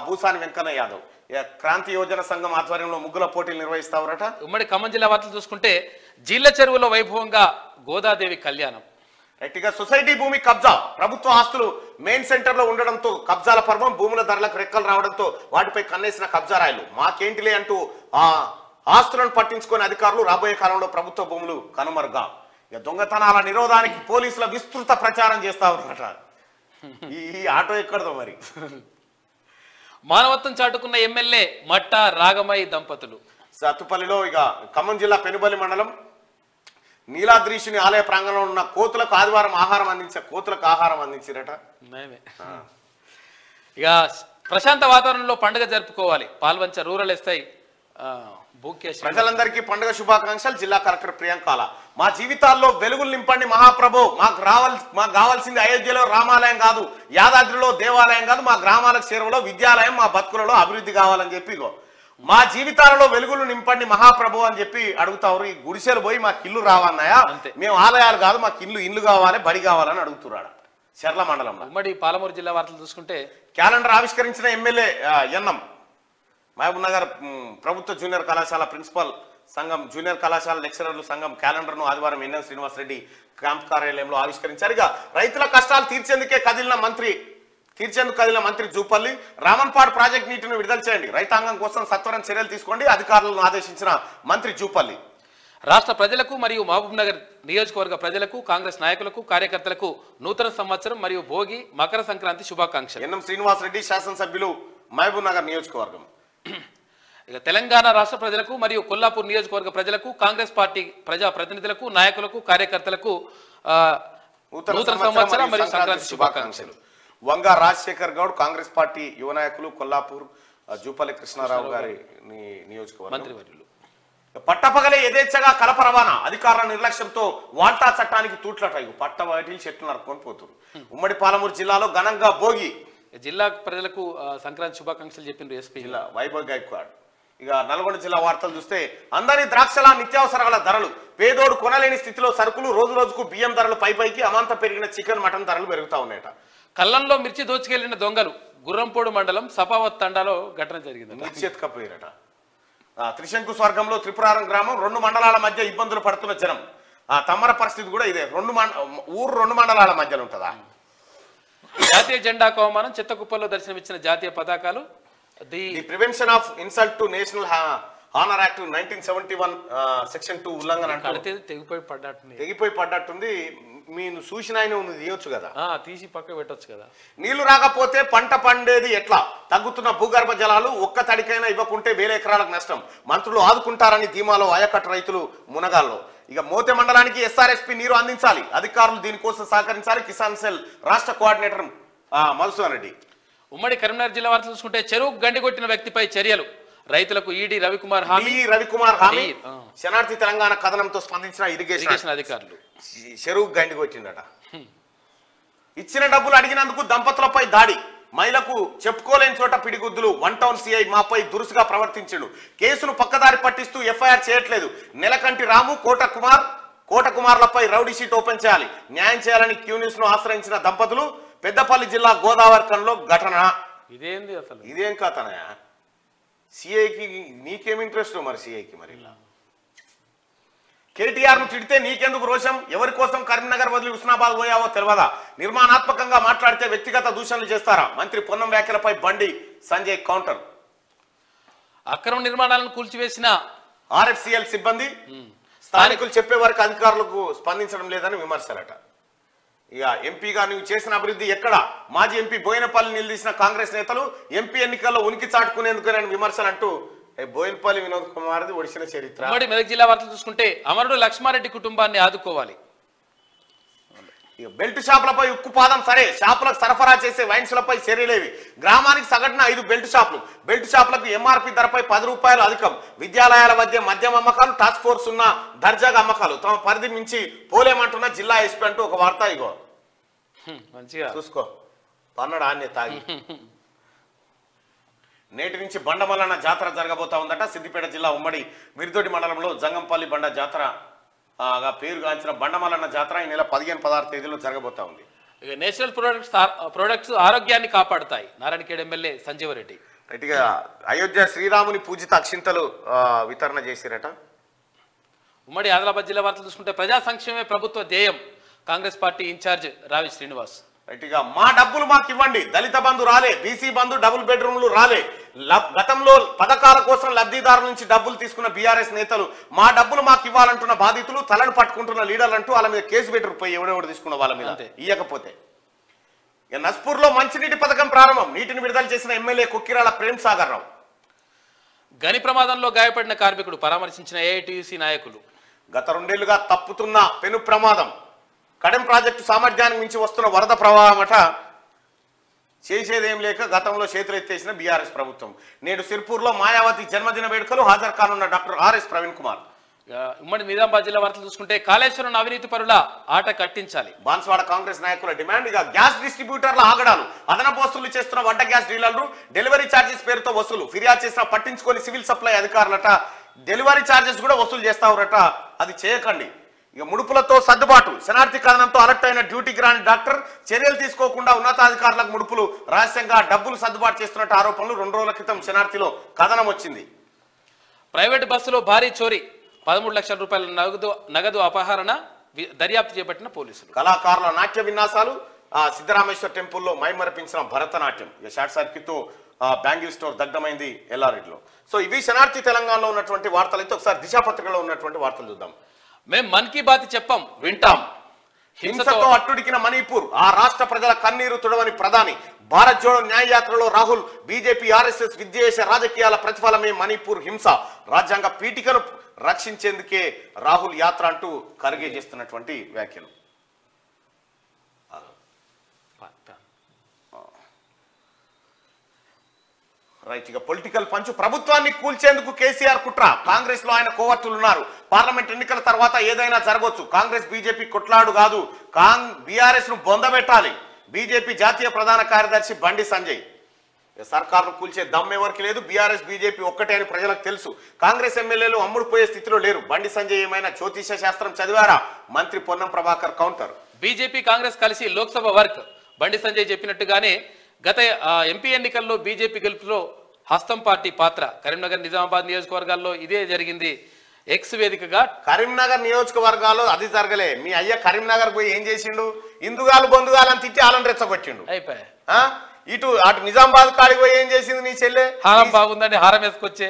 భూసాని వెంకన్న యాదవ్. క్రాంతి యోజన సంఘం ఆధ్వర్యంలో ముగ్గుల పోటీలు నిర్వహిస్తారట. ఉమ్మడి ఖమ్మం జిల్లా వార్తలు చూసుకుంటే జీళ్ల చెరువులో వైభవంగా గోదాదేవి కళ్యాణం. రైట్గా సొసైటీ భూమి కబ్జా. ప్రభుత్వ ఆస్తులు మెయిన్ సెంటర్ లో ఉండడంతో కబ్జాల పర్వం. భూముల ధరలకు రెక్కలు రావడంతో వాటిపై కన్నేసిన కబ్జారాయిలు. మాకేంటిలే అంటూ ఆస్తులను పట్టించుకునే అధికారులు. రాబోయే కాలంలో ప్రభుత్వ భూములు కనుమరుగా. ఇక దొంగతనాల నిరోధానికి పోలీసుల విస్తృత ప్రచారం చేస్తా ఉన్నారట. ఈ ఆటో ఎక్కడదో మరి. మానవత్వం చాటుకున్న ఎమ్మెల్యే మట్ట రాగమై దంపతులు. సత్తుపల్లిలో ఇక ఖమ్మం జిల్లా పెనుబల్లి మండలం నీలాద్రీషుని ఆలయ ప్రాంగణంలో ఉన్న కోతులకు ఆదివారం ఆహారం అందించారట. ఇక ప్రశాంత వాతావరణంలో పండుగ జరుపుకోవాలి. పాల్వంచ రూరల్ ఎస్ఐ ప్రజలందరికీ పండుగ శుభాకాంక్షలు. జిల్లా కలెక్టర్ ప్రియాంకాల. మా జీవితాల్లో వెలుగులు నింపండి మహాప్రభు. మాకు కావాల్సింది అయోధ్యలో రామాలయం కాదు, యాదాద్రిలో దేవాలయం కాదు, మా గ్రామాలకు చేరువలో విద్యాలయం, మా బతుకులలో అభివృద్ధి కావాలని చెప్పి మా జీవితాలలో వెలుగులు నింపండి మహాప్రభు అని చెప్పి అడుగుతారు. ఈ గుడిసెలు పోయి మాకు ఇల్లు రావన్నాయా, మేము ఆలయాలు కాదు మాకు ఇల్లు కావాలి, బడి కావాలని అడుగుతున్నాడు. చర్ల మండలంలో. ఉమ్మడి పాలమూరు జిల్లా వార్తలు చూసుకుంటే క్యాలెండర్ ఆవిష్కరించిన ఎమ్మెల్యే ఎన్ఎం. మహబూబ్ నగర్ ప్రభుత్వ జూనియర్ కళాశాల ప్రిన్సిపల్ సంఘం, జూనియర్ కళాశాల లెక్చరర్లు సంఘం క్యాలెండర్ను ఆదివారం ఎన్ఎం శ్రీనివాసరెడ్డి క్యాంప్ కార్యాలయంలో ఆవిష్కరించారు. ఇక రైతుల కష్టాలు తీర్చేందుకు కదిలిన మంత్రి జూపల్లి. రామన్పాడ్ ప్రాజెక్ట్ నీటిని విడుదల చేయండి, రైతాంగం కోసం సత్వరం చర్యలు తీసుకోండి అధికారులను ఆదేశించిన మంత్రి జూపల్లి. రాష్ట్ర ప్రజలకు మరియు మహబూబ్ నగర్ నియోజకవర్గ ప్రజలకు, కాంగ్రెస్ నాయకులకు, కార్యకర్తలకు నూతన సంవత్సరం మరియు భోగి, మకర సంక్రాంతి శుభాకాంక్షలు. ఎన్ఎం శ్రీనివాసరెడ్డి శాసనసభ్యులు, మహబూబ్ నగర్ నియోజకవర్గం. ఇక తెలంగాణ రాష్ట్ర ప్రజలకు మరియు కొల్లాపూర్ నియోజకవర్గ ప్రజలకు, కాంగ్రెస్ పార్టీ ప్రజా ప్రతినిధులకు, నాయకులకు, కార్యకర్తలకు నూతన సంవత్సరం మరియు సంక్రాంతి శుభాకాంక్షలు. వంగా రాజశేఖర్ గౌడ్, కాంగ్రెస్ పార్టీ యువ నాయకులు, కొల్లాపూర్ జూపల్లి కృష్ణారావు గారి నియోజకవర్గ మంత్రివర్యులు. పట్టపగలే యథేచ్ఛగా కలప రవాణా, అధికారుల నిర్లక్ష్యంతో వాల్టా చట్టానికి తూట్లట. పట్ట వాటిలు చెట్లు నరుకొని పోతున్నారు. ఉమ్మడి పాలమూరు జిల్లాలో ఘనంగా భోగి జిల్లా ప్రజలకు సంక్రాంతి శుభాకాంక్షలు చెప్పిండ్రు ఎస్పీ. జిల్లా వైభవ్ గైక్వాడ్. ఇక నల్గొండ జిల్లా వార్తలు చూస్తే అందరి ద్రాక్షల నిత్యావసరాల ధరలు, పేదోడు కొనలేని స్థితిలో సరుకులు, రోజు రోజుకు బియ్యం ధరలు పైకి, అమాంతం పెరిగిన చికెన్ మటన్ ధరలు పెరుగుతా ఉన్నాయట. కళ్ళంలో మిర్చి దోచుకెళ్లిన దొంగలు, గుర్రంపోడు మండలం సపావత్ తండాలో ఘటన జరిగింది. మిర్చి ఎత్తుకపోయారట. త్రిశంకు స్వర్గంలో త్రిపురారం గ్రామం, 2 మండలాల మధ్య ఇబ్బందులు పడుతున్న జనం. తమ్మర పరిస్థితి కూడా ఇదే. ఊరు 2 మండలాల మధ్యలో ఉంటుందా? జాతీయ జెండాకు అవమానం, చెత్తకుప్పల్లో దర్శనమిచ్చిన జాతీయ పతాకాలు. The prevention of insult to national honour act 1971 section 2 ఉల్లంఘన అంటే తెగిపోయి పడ్డట్టుంది. మీరు చూసిన ఆయన తీయొచ్చు కదా, తీసి పక్క పెట్టొచ్చు కదా. నీళ్లు రాకపోతే పంట పండేది ఎట్లా? తగ్గుతున్న భూగర్భ జలాలు, ఒక్క తడికైనా ఇవ్వకుంటే 1000 ఎకరాలకు నష్టం. మంత్రులు ఆదుకుంటారని ధీమాలో ఆయకట్టు రైతులు మునగాల్లో. ఇక మోతే మండలానికి ఎస్ఆర్ఎస్పీ నీరు అందించాలి, అధికారులు దీనికోసం సహకరించాలి. కిసాన్ సెల్ రాష్ట్ర కోఆర్డినేటర్ మధుసూదన్ రెడ్డి. ఉమ్మడి కరీంనగర్ జిల్లా వార్తలు చూసుకుంటే చెరువు గండి కొట్టిన వ్యక్తిపై చర్యలు, రైతులకు ఈడీ రవికుమార్ హామీ. శనార్థి తెలంగాణ కథనంతో స్పందించిన ఇరిగేషన్ అధికారులు. చెరువు గండి కొట్టిండట. ఇచ్చిన డబ్బులు అడిగినందుకు దంపతులపై దాడి, మహిళకు చెప్పుకోలేని చోట పిడిగుద్దులు. 1 టౌన్ సిఐ మాపై దురుసుగా ప్రవర్తించిండు. కేసును పక్కదారి పట్టిస్తూ ఎఫ్ఐఆర్ చేయట్లేదు. నెలకంటి రాము, కోట కుమార్లపై రౌడీ షీట్ ఓపెన్ చేయాలి, న్యాయం చేయాలని క్యూన్యూస్ ను ఆశ్రయించిన దంపతులు. పెద్దపల్లి జిల్లా గోదావరికంలో ఘటన. ఇదేంది అసలు? ఇదేం కథనయా? సిఐకి నీకేం ఇంట్రెస్ట్ మరి? సిఐకి మరి కేటీఆర్ ను తిడితే నీకెందుకు రోషం? ఎవరి కోసం కరీంనగర్ వదిలి హుస్నాబాద్ పోయావో తెలియదా? నిర్మాణాత్మకంగా మాట్లాడితే వ్యక్తిగత దూషణలు చేస్తారా? మంత్రి పొన్నం వ్యాఖ్యలపై బండి సంజయ్ కౌంటర్. అక్రమ నిర్మాణాలను కూల్చివేసిన ఆర్ఎఫ్సిఎల్ సిబ్బంది, స్థానికులు చెప్పే వరకు అధికారులకు స్పందించడం లేదని విమర్శలట. ఇక ఎంపీగా నువ్వు చేసిన అభివృద్ధి ఎక్కడ? మాజీ ఎంపీ బోయినపల్లి నిలదీసిన కాంగ్రెస్ నేతలు. ఎంపీ ఎన్నికల్లో ఉనికి చాటుకునేందుకు నేను విమర్శలు అంటూ బోయినపల్లి వినోద్ కుమార్ది ఒడిసిన చరిత్ర. ఉమ్మడి మెదక్ జిల్లా వార్తలు చూసుకుంటే అమరుడు లక్ష్మారెడ్డి కుటుంబాన్ని ఆదుకోవాలి. బెల్ట్ షాపులపై ఉక్కుపాదం. సరే, షాపులకు సరఫరా చేసే వైన్స్లపై చర్యలేవి. గ్రామానికి సగటున 5 బెల్ట్ షాపులు. బెల్ట్ షాపులకు ఎంఆర్పీ ధరపై 10 రూపాయలు అధికం. విద్యాలయాల మధ్య మద్యం అమ్మకాలు, టాస్క్ ఫోర్స్ ఉన్న దర్జాగా అమ్మకాలు. తమ పరిధి మించి పోలేమంటున్న జిల్లా ఎస్పీ అంటూ ఒక వార్త. ఇగో మంచిగా చూసుకో, పన్నడు ఆన్నే తాగి. నేటి నుంచి బండమల్లన్న జాతర జరగబోతా ఉందట. సిద్దిపేట జిల్లా ఉమ్మడి మిరిదొడ్డి మండలంలో జంగంపల్లి బండ జాతర పేరుగాంచిన బండమల్లన్న జాతర ఈ నెల 15-16 తేదీలో జరగబోతా ఉంది. ఇక నేషనల్ ప్రొడక్ట్స్ ఆరోగ్యాన్ని కాపాడుతాయి. నారాయణఖేడ్ ఎమ్మెల్యే సంజీవ్ రెడ్డి. రైట్గా అయోధ్య శ్రీరాముని పూజిత అక్షింతలు వితరణ చేసిరట. ఉమ్మడి ఆదిలాబాద్ జిల్లా వార్తలు చూసుకుంటే ప్రజా సంక్షేమే ప్రభుత్వ ధ్యేయం, కాంగ్రెస్ పార్టీ ఇన్ఛార్జ్ రావి శ్రీనివాస్. రైట్గా మా డబ్బులు మాకు ఇవ్వండి, దళిత బంధు రాలే, బీసీ బంధు, డబుల్ బెడ్రూమ్లు రాలే. గతంలో పథకాల కోసం లబ్ధిదారుల నుంచి డబ్బులు తీసుకున్న బీఆర్ఎస్ నేతలు మా డబ్బులు మాకు ఇవ్వాలంటున్న బాధితులు, తలను పట్టుకుంటున్న లీడర్లు అంటూ వాళ్ళ మీద కేసు పెట్టిపోయి ఎవడెవడు తీసుకున్న వాళ్ళ మీద ఇయ్యకపోతే. ఇక నస్పూర్లో మంచినీటి పథకం ప్రారంభం, నీటిని విడుదల చేసిన ఎమ్మెల్యే కుక్కిరాల ప్రేమ్ సాగర్ రావు. గని ప్రమాదంలో గాయపడిన కార్మికుడు పరామర్శించిన ఏఐటీయూసీ నాయకులు. గత 2 ఏళ్లుగా తప్పుతున్న పెను ప్రమాదం, కడెం ప్రాజెక్టు సామర్థ్యానికి మించి వస్తున్న వరద ప్రవాహమట. చేసేదేం లేక గతంలో చేతులు ఎత్తేసిన బీఆర్ఎస్ ప్రభుత్వం. నేడు సిర్పూర్లో మాయావతి జన్మదిన వేడుకలు హాజరు కానున్న డాక్టర్ ఆర్ఎస్ ప్రవీణ్ కుమార్. ఉమ్మడి నిజామాబాద్ జిల్లా వార్తలు చూసుకుంటే కాళేశ్వరం అవినీతి పరుల ఆట కట్టించాలి, బాన్స్వాడ కాంగ్రెస్ నాయకుల డిమాండ్. ఇక గ్యాస్ డిస్ట్రిబ్యూటర్ల ఆగడాలు, అదనపు వసూలు చేస్తున్న వంట గ్యాస్ డీలర్లు, డెలివరీ ఛార్జెస్ పేరుతో వసూలు. ఫిర్యాదు చేసిన పట్టించుకొని సివిల్ సప్లై అధికారులట. డెలివరీ ఛార్జెస్ కూడా వసూలు చేస్తారట, అది చేయకండి. ఇక ముడుపులతో సర్దుబాటు, శనార్థి కథనంతో అలర్ట్ అయిన డ్యూటీకి రాని డాక్టర్. చర్యలు తీసుకోకుండా ఉన్నతాధికారులకు ముడుపులు, రహస్యంగా డబ్బులు సర్దుబాటు చేస్తున్నట్టు ఆరోపణలు. 2 రోజుల క్రితం శనార్థిలో కథనం వచ్చింది. ప్రైవేటు బస్సులో భారీ చోరీ, 13 లక్షల రూపాయల నగదు అపహరణ, దర్యాప్తు చేపట్టిన పోలీసులు. కళాకారుల నాట్య విన్యాసాలు, సిద్ధరామేశ్వర్ టెంపుల్లో మైమరపించిన భరతనాట్యం. ఇక షార్ట్ సర్క్యూట్తో బ్యాంగిల్ స్టోర్ దగ్ధమైంది ఎల్లారెడ్డిలో. సో ఇవి శనార్థి తెలంగాణలో ఉన్నటువంటి వార్తలు. అయితే ఒకసారి దిశాపత్రికలో ఉన్నటువంటి వార్తలు చూద్దాం. మేం మన్ కీ బాత్ చెప్పం, వింటాం. హింసతో అట్టుడికిన మణిపూర్, ఆ రాష్ట్ర ప్రజల కన్నీరు తుడవని ప్రధాని. భారత్ జోడో న్యాయ యాత్రలో రాహుల్. బీజేపీ ఆర్ఎస్ఎస్ విద్వేష రాజకీయాల ప్రతిఫలమే మణిపూర్ హింస. రాజ్యాంగ పీఠికను రక్షించేందుకే రాహుల్ యాత్ర అంటూ ఖర్గే చేస్తున్నటువంటి వ్యాఖ్యలు. రైట్. ఇక పొలిటికల్ పంచు, ప్రభుత్వాన్ని కూల్చేందుకు కేసీఆర్ కుట్ర. కాంగ్రెస్ లో ఆయన కోవర్టులు ఉన్నారు. పార్లమెంట్ ఎన్నికల తర్వాత ఏదైనా జరగవచ్చు. కాంగ్రెస్ బీజేపీ కొట్లాడు కాదు, బీఆర్ఎస్ ను బొందబెట్టాలి. బీజేపీ జాతీయ ప్రధాన కార్యదర్శి బండి సంజయ్. సర్కారును కూల్చే దమ్ ఎవరికి లేదు, బీఆర్ఎస్ బీజేపీ ఒక్కటే అని ప్రజలకు తెలుసు. కాంగ్రెస్ ఎమ్మెల్యేలు అమ్ముడుపోయే స్థితిలో లేరు. బండి సంజయ్ ఏమైనా జ్యోతిష శాస్త్రం చదివారా? మంత్రి పొన్నం ప్రభాకర్ కౌంటర్. బీజేపీ కాంగ్రెస్ కలిసి లోక్సభ వర్క్. బండి సంజయ్ చెప్పినట్టుగానే గత ఎంపీ ఎన్నికల్లో బీజేపీ గెలుపులో హస్తం పార్టీ పాత్ర. కరీంనగర్ నిజామాబాద్ నియోజకవర్గాల్లో ఇదే జరిగింది. ఎక్స్ వేదికగా కరీంనగర్ నియోజకవర్గాల్లో అది జరగలే. మీ అయ్య కరీంనగర్ పోయి ఏం చేసిండు? ఇందుగాలు బొందుగాలు అని తిట్టి వాళ్ళని రెచ్చగొచ్చిండు. అయిపోయా. అటు నిజామాబాద్ కాడికి పోయి ఏం చేసింది నీ చెల్లె? హారం బాగుందండి, హారం వేసుకొచ్చే.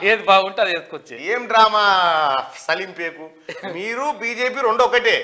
ఏది బాగుంటే అది వేసుకొచ్చే. ఏం డ్రామా సలీంపేకు. మీరు బీజేపీ రెండు ఒకటే.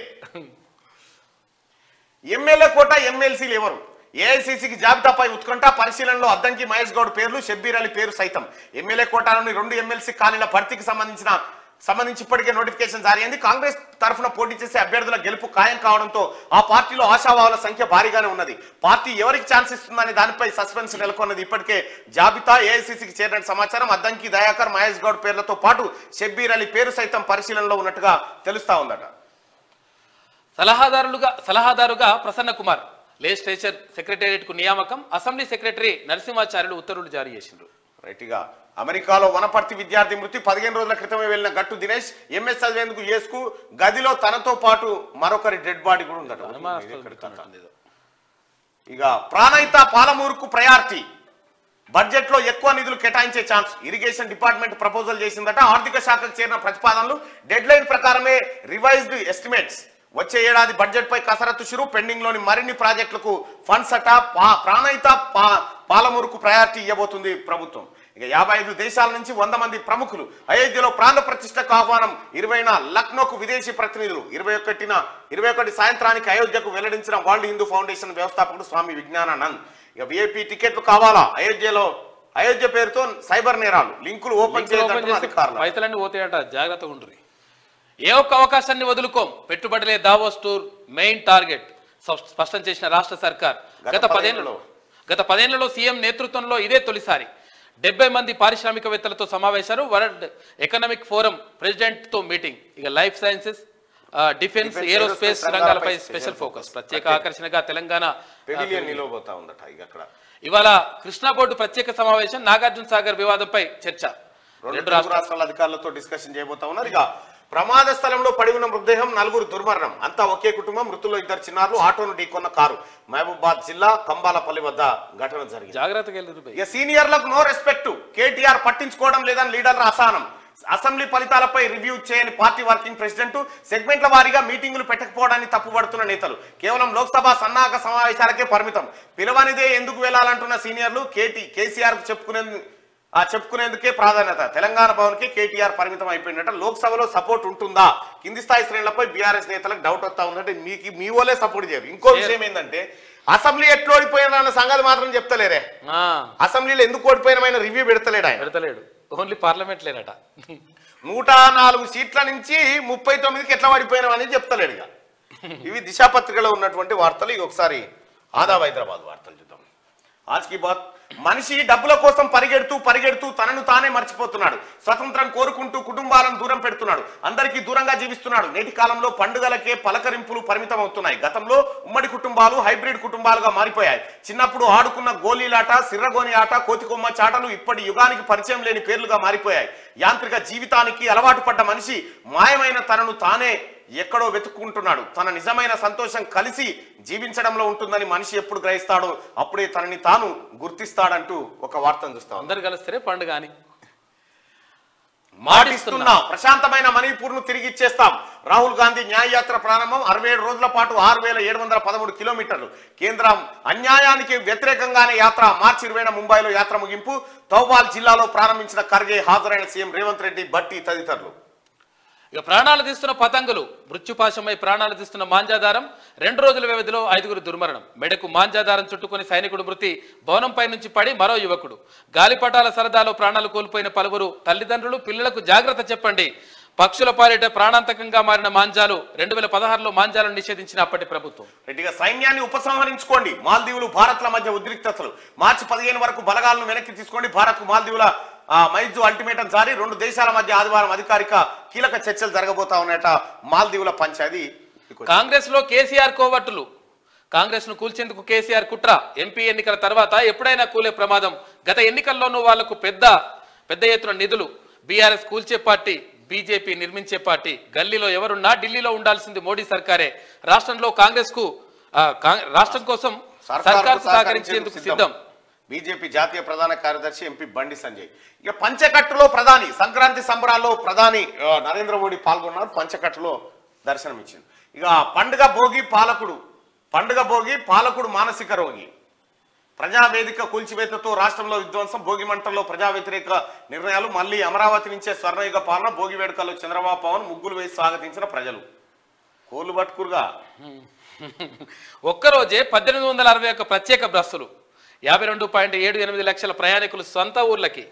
ఎమ్మెల్యే కోట ఎమ్మెల్సీలు ఎవరు? ఏఐసీసీకి జాబితాపై ఉత్కంఠ. పరిశీలనలో అద్దంకి మహేష్ గౌడ్ పేర్లు, షబ్బీర్ అలీ పేరు సైతం. ఎమ్మెల్యే కోటాలోని 2 ఎమ్మెల్సీ ఖాళీల భర్తీకి సంబంధించి ఇప్పటికే నోటిఫికేషన్ జారీ అయింది. కాంగ్రెస్ తరఫున పోటీ చేసే అభ్యర్థుల గెలుపు ఖాయం కావడంతో ఆ పార్టీలో ఆశావాహుల సంఖ్య భారీగానే ఉన్నది. పార్టీ ఎవరికి ఛాన్స్ ఇస్తుందనే దానిపై సస్పెన్స్ నెలకొన్నది. ఇప్పటికే జాబితా ఏఐసీసీకి చేరిన సమాచారం. అద్దంకి, దయాకర్, మహేష్ గౌడ్ పేర్లతో పాటు షబ్బీర్ అలీ పేరు సైతం పరిశీలనలో ఉన్నట్టుగా తెలుస్తా ఉందట. సలహాదారుగా ప్రసన్న కుమార్ లెజిస్లేచర్ సెక్రటేరియట్ కు నియామకం. అసెంబ్లీ సెక్రటరీ నరసింహాచార్యులు ఉత్తర్వులు జారీ చేసిండ్రు. రైట్గా అమెరికాలో వనపర్తి విద్యార్థి మృతి. 15 రోజుల క్రితమే వెళ్లిన గట్టు దినేష్ ఎంఎస్ చదివేందుకు యేసుకు గదిలో తనతో పాటు మరొకరి డెడ్ బాడీ కూడా ఉందట. ఇక ప్రాణహిత పాలమూరుకు ప్రయారిటీ. బడ్జెట్ లో ఎక్కువ నిధులు కేటాయించే ఛాన్స్. ఇరిగేషన్ డిపార్ట్మెంట్ ప్రపోజల్ చేసిందట. ఆర్థిక శాఖకు చేరిన ప్రతిపాదనలు డెడ్ లైన్ ప్రకారమే రివైజ్డ్ ఎస్టిమేట్స్. వచ్చే ఏడాది బడ్జెట్ పై కసరత్తు షురు. పెండింగ్ లోని మరిన్ని ప్రాజెక్టులకు ఫండ్స్ అట. ప్రాణహిత పాలమూరుకు ప్రయారిటీ ఇవ్వబోతుంది ప్రభుత్వం. ఇక 55 దేశాల నుంచి 100 మంది ప్రముఖులు. అయోధ్యలో ప్రాణ ప్రతిష్టకు ఆహ్వానం. 20న లక్నోకు విదేశీ ప్రతినిధులు. 21 సాయంత్రానికి అయోధ్యకు వెల్లడించిన వరల్డ్ హిందూ ఫౌండేషన్ వ్యవస్థాపకుడు స్వామి విజ్ఞానానంద్. ఇక విఐపి టికెట్లు కావాలా? అయోధ్య పేరుతో సైబర్ నేరాలు లింకులు ఓపెన్ చేయాలంటే అధికారులు. పైసలన్నీ పోతాయంట, జాగ్రత్తగా ఉండ్రి. ఏ ఒక్క అవకాశాన్ని వదులుకోం. పెట్టుబడులే దావోస్ టూర్ మెయిన్ టార్గెట్ స్పష్టం చేసిన రాష్ట్ర సర్కార్. గత 10 ఏళ్లలో సీఎం నేతృత్వంలో ఇదే తొలిసారి. 70 మంది పారిశ్రామికవేత్తలతో సమావేశాలు. వరల్డ్ ఎకనామిక్ ఫోరం ప్రెసిడెంట్ తో మీటింగ్. ఇక లైఫ్ సైన్సెస్, డిఫెన్స్, ఏరోస్పేస్ రంగాలపై స్పెషల్ ఫోకస్. ప్రత్యేక ఆకర్షణగా తెలంగాణ ఇవాళ కృష్ణా బోర్డు ప్రత్యేక సమావేశం. నాగార్జున సాగర్ వివాదంపై చర్చ. 2 రాష్ట్రాల అధికారులతో డిస్కషన్ చేయబోతా ఉన్నారు. ఇక ప్రమాద స్థలంలో పడి ఉన్న మృతదేహం, 4 దుర్మరణం. అంతా ఒకే కుటుంబం. మృతుల్లో 2 చిన్నారులు. ఆటోను ఢీకొన్న కారు. మహబూబాద్ జిల్లా కంబాలపల్లి వద్ద ఘటన జరిగింది. జాగ్రత్తగా సీనియర్లకు నో రెస్పెక్ట్. కేటీఆర్ పట్టించుకోవడం లేదని లీడర్ల అసహనం. అసెంబ్లీ ఫలితాలపై రివ్యూ చేయని పార్టీ వర్కింగ్ ప్రెసిడెంట్. సెగ్మెంట్ల వారీగా మీటింగులు పెట్టకపోవడాన్ని తప్పుపడుతున్న నేతలు. కేవలం లోక్సభ సన్నాహక సమావేశాలకే పరిమితం. పిలవనిదే ఎందుకు వెళ్లాలంటున్న సీనియర్లు. కేసీఆర్ చెప్పుకునేందుకే ప్రాధాన్యత. తెలంగాణ భవన్ కి కేటీఆర్ పరిమితం అయిపోయినట్టు. లోక్సభలో సపోర్ట్ ఉంటుందా? కింది స్థాయి శ్రేణులపై బీఆర్ఎస్ నేతలకు డౌట్ వస్తా ఉందంటే మీ వాళ్ళే సపోర్ట్ చేయరు. ఇంకో విషయం ఏంటంటే అసెంబ్లీ ఎట్లా ఓడిపోయిన సంగతి మాత్రం చెప్తలేరే. అసెంబ్లీలో ఎందుకు ఓడిపోయిన రివ్యూ పెడతలేడు. ఓన్లీ పార్లమెంట్ లేనట. 104 సీట్ల నుంచి 39కి ఎట్లా పడిపోయినామని చెప్తలేడు. ఇవి దిశాపత్రికలో ఉన్నటువంటి వార్తలు. ఇవి ఒకసారి ఆదాబ్ హైదరాబాద్ వార్తలు చూద్దాం. ఆజ్కి బాత్. మనిషి డబ్బుల కోసం పరిగెడుతూ తనను తానే మర్చిపోతున్నాడు. స్వతంత్రం కోరుకుంటూ కుటుంబాలను దూరం పెడుతున్నాడు. అందరికీ దూరంగా జీవిస్తున్నాడు. నేటి కాలంలో పండుగలకే పలకరింపులు పరిమితం అవుతున్నాయి. గతంలో ఉమ్మడి కుటుంబాలు హైబ్రిడ్ కుటుంబాలుగా మారిపోయాయి. చిన్నప్పుడు ఆడుకున్న గోలీలాట, సిర్రగోని ఆట, కోతికొమ్మ చాటలు ఇప్పటి యుగానికి పరిచయం లేని పేర్లుగా మారిపోయాయి. యాంత్రిక జీవితానికి అలవాటు పడ్డ మనిషి మాయమైన తనను తానే ఎక్కడో వెతుక్కుంటున్నాడు. తన నిజమైన సంతోషం కలిసి జీవించడంలో ఉంటుందని మనిషి ఎప్పుడు గ్రహిస్తాడో అప్పుడే తనని తాను గుర్తిస్తాడంటూ ఒక వార్తను చూస్తాం. అందరు కలిస్తే పండుగ అని మాటిస్తున్నా. ప్రశాంతమైన మణిపూర్ ను తిరిగి ఇచ్చేస్తాం. రాహుల్ గాంధీ న్యాయయాత్ర ప్రారంభం. 67 రోజుల పాటు 6713 కిలోమీటర్లు. కేంద్రం అన్యాయానికి వ్యతిరేకంగానే యాత్ర. మార్చి 20న ముంబైలో యాత్ర ముగింపు. తౌబాల్ జిల్లాలో ప్రారంభించిన ఖర్గే. హాజరైన సీఎం రేవంత్ రెడ్డి, భట్టి తదితరులు. ఇక ప్రాణాలు తీస్తున్న పతంగులు. మృత్యుపాశమై ప్రాణాలు తీస్తున్న మాంజాదారం. 2 రోజుల వ్యవధిలో 5 దుర్మరణం. మెడకు మాంజాదారం చుట్టుకుని సైనికుడు మృతి. భవనంపై నుంచి పడి మరో యువకుడు. గాలిపటాల సరదాలో ప్రాణాలు కోల్పోయిన పలువురు తల్లిదండ్రులు. పిల్లలకు జాగ్రత్త చెప్పండి. పక్షుల పాలిట ప్రాణాంతకంగా మారిన మాంజాలు. 2016లో మాంజాలను నిషేధించిన అప్పటి ప్రభుత్వం. రెడ్డిగా సైన్యాన్ని ఉపసంహరించుకోండి. మాల్దీవులు భారత్ల మధ్య ఉద్రిక్తతలు. మార్చి 15 వరకు బలగాలను వెనక్కి తీసుకోండి. భారత్ మాల్దీవుల మైజు అల్టిమేటం జారీ. 2 దేశాల మధ్య ఆదివారం అధికారిక కీలక చర్చలు జరగబోతా ఉన్నాయట. మాల్దీవుల పంచాయతీ. కాంగ్రెస్ లో కేసీఆర్ కోవట్టులు. కాంగ్రెస్ ను కూల్చేందుకు కేసీఆర్ కుట్ర. ఎంపీ ఎన్నికల తర్వాత ఎప్పుడైనా కూలే ప్రమాదం. గత ఎన్నికల్లోనూ వాళ్లకు పెద్ద ఎత్తున నిధులు. బీఆర్ఎస్ కూల్చే పార్టీ, బీజేపీ నిర్మించే పార్టీ. గల్లీలో ఎవరున్నా ఢిల్లీలో ఉండాల్సింది మోడీ సర్కారే. రాష్ట్రం కోసం సర్కార్ సహకరించేందుకు సిద్ధం. బీజేపీ జాతీయ ప్రధాన కార్యదర్శి ఎంపీ బండి సంజయ్. ఇక పంచకట్టులో ప్రధాని సంక్రాంతి సంబరాల్లో ప్రధాని నరేంద్ర మోడీ పాల్గొన్నారు. పంచకట్టులో దర్శనమిచ్చింది. ఇక పండుగ భోగి పాలకుడు మానసిక రోగి. ప్రజావేదిక కూల్చివేతతో రాష్ట్రంలో విధ్వంసం. భోగి మంటల్లో ప్రజా వ్యతిరేక నిర్ణయాలు. మళ్లీ అమరావతి నుంచే స్వర్ణయుగ పాలన. భోగి వేడుకల్లో చంద్రబాబు పవన్ ముగ్గులు వేసి స్వాగతించిన ప్రజలు. కోళ్లు పట్టుకురుగా. ఒక్కరోజే 1861 ప్రత్యేక బస్సులు. 52.78 లక్షల ప్రయాణికులు సొంత ఊర్లకి.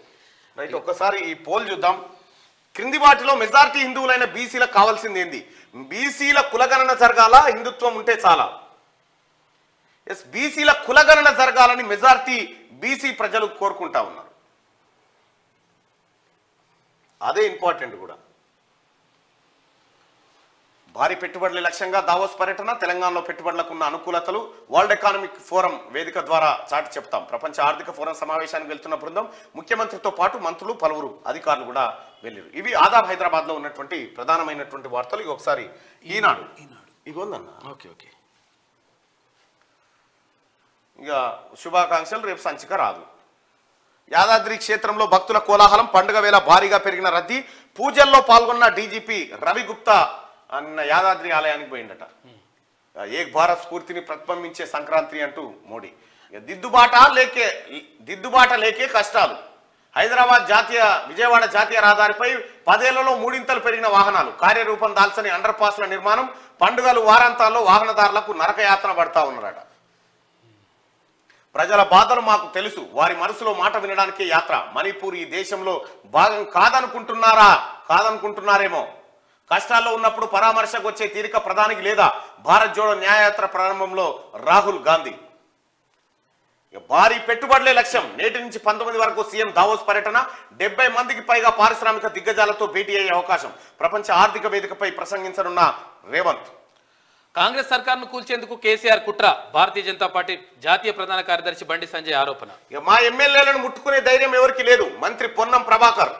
రైట్, ఒక్కసారి ఈ పోల్ చూద్దాం. క్రింది వాటిలో మెజారిటీ హిందువులైన బీసీలకు కావాల్సింది ఏంది? బీసీల కులగణన జరగాల, హిందుత్వం ఉంటే చాలా. ఎస్, బీసీల కులగణన జరగాలని మెజారిటీ బీసీ ప్రజలు కోరుకుంటా ఉన్నారు. అదే ఇంపార్టెంట్ కూడా. భారీ పెట్టుబడుల లక్ష్యంగా దావోస్ పర్యటన. తెలంగాణలో పెట్టుబడులకు ఉన్న అనుకూలతలు వరల్డ్ ఎకనామిక్ ఫోరం వేదిక ద్వారా చాటి చెప్తాం. ప్రపంచ ఆర్థిక ఫోరం సమావేశానికి వెళ్తున్న బృందం ముఖ్యమంత్రితో పాటు మంత్రులు, పలువురు అధికారులు కూడా వెళ్ళారు. ఇవి ఆదాబ్ హైదరాబాద్ లో ఉన్నటువంటి ప్రధానమైనటువంటి వార్తలు. ఇవి ఒకసారి ఈనాడు ఇగోందన్న. ఓకే. ఇక శుభాకాంక్షలు. రేపు సంచిక రాదు. యాదాద్రి క్షేత్రంలో భక్తుల కోలాహలం. పండుగ వేళ భారీగా పెరిగిన రద్దీ. పూజల్లో పాల్గొన్న డీజీపీ రవి గుప్తా నిన్న యాదాద్రి ఆలయానికి పోయిందట. ఏక్ భారత్ స్ఫూర్తిని ప్రతిబింబించే సంక్రాంతి అంటూ మోడీ. దిద్దుబాట లేకే కష్టాలు. విజయవాడ జాతీయ రహదారిపై 10 ఏళ్లలో 3 ఇంతలు పెరిగిన వాహనాలు. కార్యరూపం దాల్చని అండర్ పాస్ల నిర్మాణం. పండుగలు వారాంతాల్లో వాహనదారులకు నరకయాతన పడతా ఉన్నారట. ప్రజల బాధలు మాకు తెలుసు. వారి మనసులో మాట వినడానికే యాత్ర. మణిపూర్ ఈ దేశంలో భాగం కాదనుకుంటున్నారేమో. కష్టాల్లో ఉన్నప్పుడు పరామర్శకు వచ్చే తీరిక ప్రధానికి లేదా? భారత్ జోడో న్యాయయాత్ర ప్రారంభంలో రాహుల్ గాంధీ. భారీ పెట్టుబడులే లక్ష్యం. నేటి నుంచి 19 వరకు సీఎం దావోస్ పర్యటన. 70 మందికి పైగా పారిశ్రామిక దిగ్గజాలతో భేటీ అయ్యే అవకాశం. ప్రపంచ ఆర్థిక వేదికపై ప్రసంగించనున్న రేవంత్. కాంగ్రెస్ సర్కార్ను కూల్చేందుకు కేసీఆర్ కుట్ర. భారతీయ జనతా పార్టీ జాతీయ ప్రధాన కార్యదర్శి బండి సంజయ్ ఆరోపణ. మా ఎమ్మెల్యేలను ముట్టుకునే ధైర్యం ఎవరికి లేదు. మంత్రి పొన్నం ప్రభాకర్.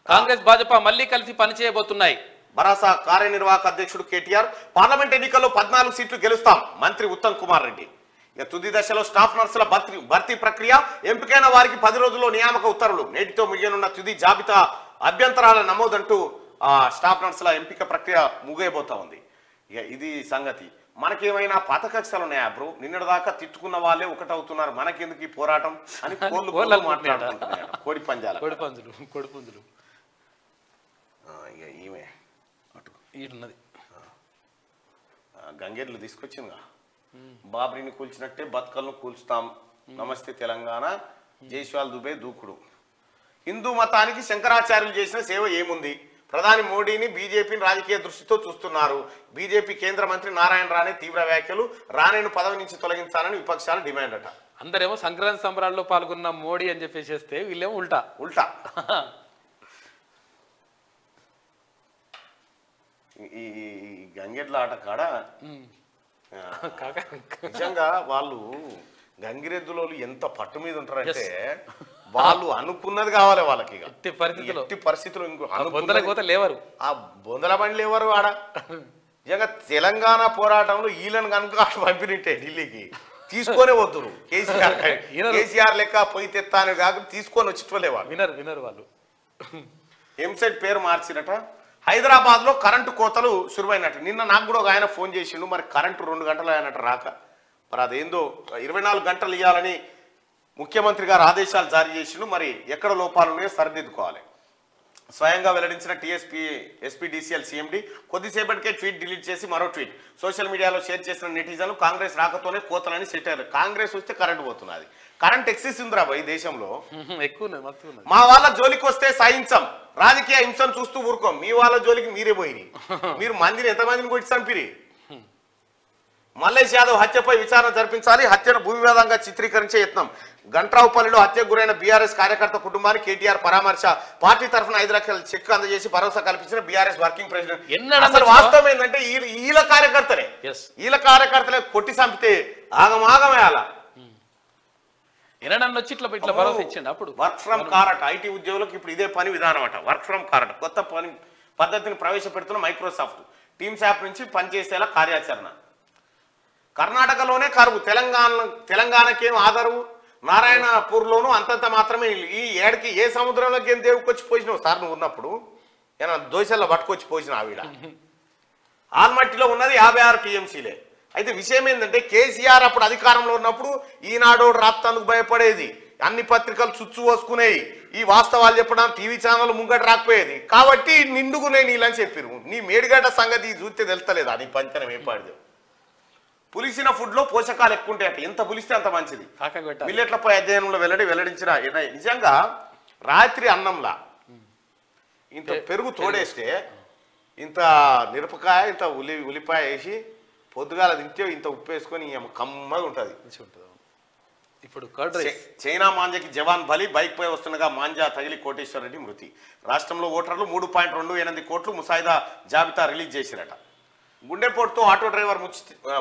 కాంగ్రెస్ భాజపా మళ్లీ కలిసి పనిచేయబోతున్నాయి. భరాసా కార్యనిర్వాహక అధ్యక్షుడు కేటీఆర్. పార్లమెంట్ ఎన్నికల్లో 14 సీట్లు గెలుస్తాం. మంత్రి ఉత్తమ్ కుమార్ రెడ్డి. ఇక తుది దశలో స్టాఫ్ నర్సుల భర్తీ ప్రక్రియ. ఎంపికైన వారికి 10 రోజుల్లో నియామక ఉత్తర్వులు. నేటితో ముగియనున్న తుది జాబితా అభ్యంతరాల నమోదంటూ స్టాఫ్ నర్సుల ఎంపిక ప్రక్రియ ముగియబోతా ఉంది. ఇక ఇది సంగతి. మనకేమైనా పాతకక్షలు ఉన్నాయా బ్రో? నిన్నటిదాకా తిట్టుకున్న వాళ్ళే ఒకటవుతున్నారు. మనకెందుకు ఈ పోరాటం అని కోళ్ళు మాట్లాడుకుంటున్నాయి. కోడి పంజాలు. ఈమె అటు ఈడున్నది గంగేర్లు తీసుకొచ్చిందిగా. బాబ్రీని కూల్చినట్టే బతుకలను కూల్చుతాం. నమస్తే తెలంగాణ. జైస్వాల్ దుబే దూకుడు. హిందూ మతానికి శంకరాచార్యులు చేసిన సేవ ఏముంది? ప్రధాని మోడీని బీజేపీని రాజకీయ దృష్టితో చూస్తున్నారు. బీజేపీ కేంద్ర మంత్రి నారాయణ రాణే తీవ్ర వ్యాఖ్యలు. రాణేను పదవి నుంచి తొలగించాలని విపక్షాలు డిమాండ్ అట. అందరేమో సంక్రాంతి సంబరాల్లో పాల్గొన్న మోడీ అని చెప్పేసేస్తే వీళ్ళేమో ఉల్టా. ఈ గంగెడ్ల ఆట కాడ నిజంగా వాళ్ళు గంగిరెద్దులో ఎంత పట్టు మీద ఉంటారంటే వాళ్ళు అనుకున్నది కావాలి వాళ్ళకి. ఎట్టి పరిస్థితులు లేవరు. ఆ బొందల బండి లేవరు ఆడ. నిజంగా తెలంగాణ పోరాటంలో వీళ్ళని కనుక పంపినట్టే ఢిల్లీకి తీసుకొనే వద్దురు. కేసీఆర్ లెక్క పొయ్యి తెత్తాను కాక తీసుకొని వచ్చేటోలే వాళ్ళు. వినరు వాళ్ళు. ఎంసెట్ పేరు మార్చినట. హైదరాబాద్ లో కరెంటు కోతలు శురువైనట్టు. నిన్న నాకు కూడా ఒక ఆయన ఫోన్ చేసిండు. మరి కరెంటు 2 గంటలు అయినట్టు రాక. మరి అదేందో 24 గంటలు ఇవ్వాలని ముఖ్యమంత్రి గారు ఆదేశాలు జారీ చేసిండు. మరి ఎక్కడ లోపాలు ఉన్నాయో సరిదిద్దుకోవాలి. స్వయంగా వెల్లడించిన ఎస్పీడీసీఎల్ సీఎండీ కొద్దిసేపటికే ట్వీట్ డిలీట్ చేసి మరో ట్వీట్ సోషల్ మీడియాలో షేర్ చేసిన నెటిజన్లు కాంగ్రెస్ రాకతోనే కోతలని సెట్ అయ్యారు. కాంగ్రెస్ వస్తే కరెంటు పోతున్నది. కరెంట్ ఎక్సెస్ ఉందిరా ఈ దేశంలో. మా వాళ్ళ జోలికి వస్తే సహించం. రాజకీయ హింసను చూస్తూ ఊరుకోం. మీ వాళ్ళ జోలికి మీరే పోయి మీరు మందిని ఎంతమందిని కొట్టి చంపిరి. మల్లేష్ యాదవ్ హత్యపై విచారణ జరిపించాలి. హత్యను భూవివాదంగా చిత్రీకరించే యత్నం. గంట్రావుపల్లిలో హత్యకు గురైన బీఆర్ఎస్ కార్యకర్త కుటుంబానికి కేటీఆర్ పరామర్శ. పార్టీ తరఫున 5 లక్షల చెక్ అందజేసి భరోసా కల్పించిన బీఆర్ఎస్ వర్కింగ్ ప్రెసిడెంట్. అసలు వాస్తవం ఏంటంటే వీళ్ళ కార్యకర్తలే కొట్టి చంపితే ఆగమాగమే అలా ఎనడన్న వచ్చి ఇట్లా భరోసా ఇచ్చిండు. అప్పుడు వర్క్ ఫ్రమ్ కారట్ ఐటీ ఉద్యోగులకు ఇప్పుడు ఇదే పని విధానం అట. వర్క్ ఫ్రమ్ కారట్ కొత్త పని పద్ధతిని ప్రవేశపెడుతున్న మైక్రోసాఫ్ట్ టీమ్స్ యాప్ నుంచి పనిచేసేలా కార్యాచరణ. కర్ణాటకలోనే కరువు, తెలంగాణకేం ఆదరువు, నారాయణపూర్లోనూ అంతంత మాత్రమే. ఈ ఏడికి ఏ సముద్రంలోకి ఏం దేవుకొచ్చి పోసినావు సార్ నువ్వు ఉన్నప్పుడు? ఏమన్నా దోశల్లో పట్టుకొచ్చి పోసిన ఆవిడ. ఆల్మట్టిలో ఉన్నది 56 టీఎంసీలే. అయితే విషయం ఏంటంటే కేసీఆర్ అప్పుడు అధికారంలో ఉన్నప్పుడు ఈనాడు రాత్తందుకు భయపడేది, అన్ని పత్రికలు చుచ్చు పోసుకునేవి, ఈ వాస్తవాలు చెప్పడం టీవీ ఛానల్ ముంగట రాకపోయేది. కాబట్టి నిండుకునే నీళ్ళని చెప్పారు. నీ మేడిగడ్డ సంగతి చూస్తే తెలుస్తలేదా నీ పంచనం ఏం పాడితే? పులిసిన ఫుడ్లో పోషకాలు ఎక్కువ ఉంటాయట, ఎంత పులిస్తే అంత మంచిది. మిల్లెట్లపై అధ్యయనంలో వెల్లడించిన నిజంగా రాత్రి అన్నంలా ఇంత పెరుగు తోడేస్తే, ఇంత మిరపకాయ, ఇంత ఉల్లిపాయ వేసి పొద్దుగాల తింటే ఇంత ఉప్పు వేసుకొని కమ్మగా ఉంటుంది. ఇప్పుడు చైనా మాంజాకి జవాన్ బలి, బైక్ పై వస్తుండగా మాంజా తగిలి కోటేశ్వర రెడ్డి మృతి. రాష్ట్రంలో ఓటర్లు 3.28 కోట్లు ముసాయిదా జాబితా రిలీజ్ చేసిరట. గుండెపోటుతో ఆటో డ్రైవర్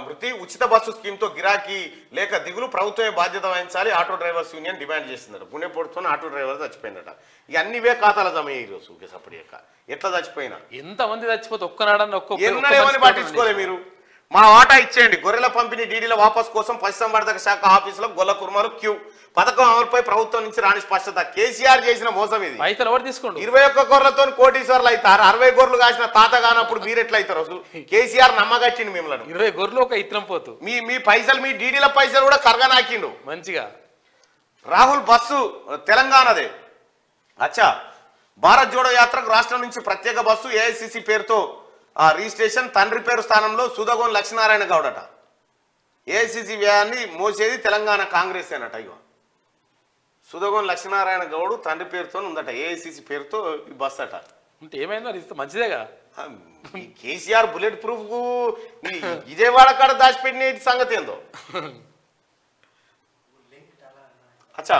మృతి. ఉచిత బస్సు స్కీమ్తో గిరాకీ లేక దిగులు, ప్రభుత్వమే బాధ్యత వహించాలి ఆటో డ్రైవర్స్ యూనియన్ డిమాండ్ చేసిందట. గుండెపోటుతో ఆటో డ్రైవర్ చచ్చిపోయిందట. ఇక అన్నివే ఖాతాల జమ ఈరోజు సపడియక ఎట్లా చచ్చిపోయినా ఎంతమంది చచ్చిపోతే ఒక్కనాడన్న ఎన్నడేమని పట్టించుకోలే మీరు. మా వాటా ఇచ్చేయండి. గొర్రెల పంపిణీ డీడీల వాపసు కోసం పశుసంవర్ధక శాఖ ఆఫీసులో గొల్ల కుర్మలు క్యూ. పథకం అమలుపై ప్రభుత్వం నుంచి రాని స్పష్టత. కేసీఆర్ చేసిన మోసం ఇది. 21 గొర్రెలతో కోటీశ్వర్లు అవుతారు. 60 గొర్రెలు కాసిన తాత కానప్పుడు మీరెట్లా అవుతారు? అసలు కేసీఆర్ నమ్మగచ్చిండు మిమ్మల్ని. 20 గొర్రెలు ఒక ఇత్రం పోతు. మీ పైసలు, మీ డీడీల పైసలు కూడా కరగనాకిండు మంచిగా. రాహుల్ బస్సు తెలంగాణదే. అచ్చా, భారత్ జోడో యాత్రకు రాష్ట్రం నుంచి ప్రత్యేక బస్సు ఏఐసిసి పేరుతో రిజిస్ట్రేషన్. తండ్రి పేరు స్థానంలో సుదగోన్ లక్ష్మీనారాయణ గౌడ్ అట. ఏఐసిసి వ్యయాన్ని మోసేది తెలంగాణ కాంగ్రెస్ అనట. ఇగో సుదగోన్ లక్ష్మీనారాయణ గౌడ్ తండ్రి పేరుతో ఉందట, ఏఐసిసి పేరుతో ఈ బస్ అట. అంటే ఏమైందో మంచిదేగా. కేసీఆర్ బుల్లెట్ ప్రూఫ్ విజయవాడ కాడ దాచిపెట్టిన సంగతి ఏందో. అచ్చా,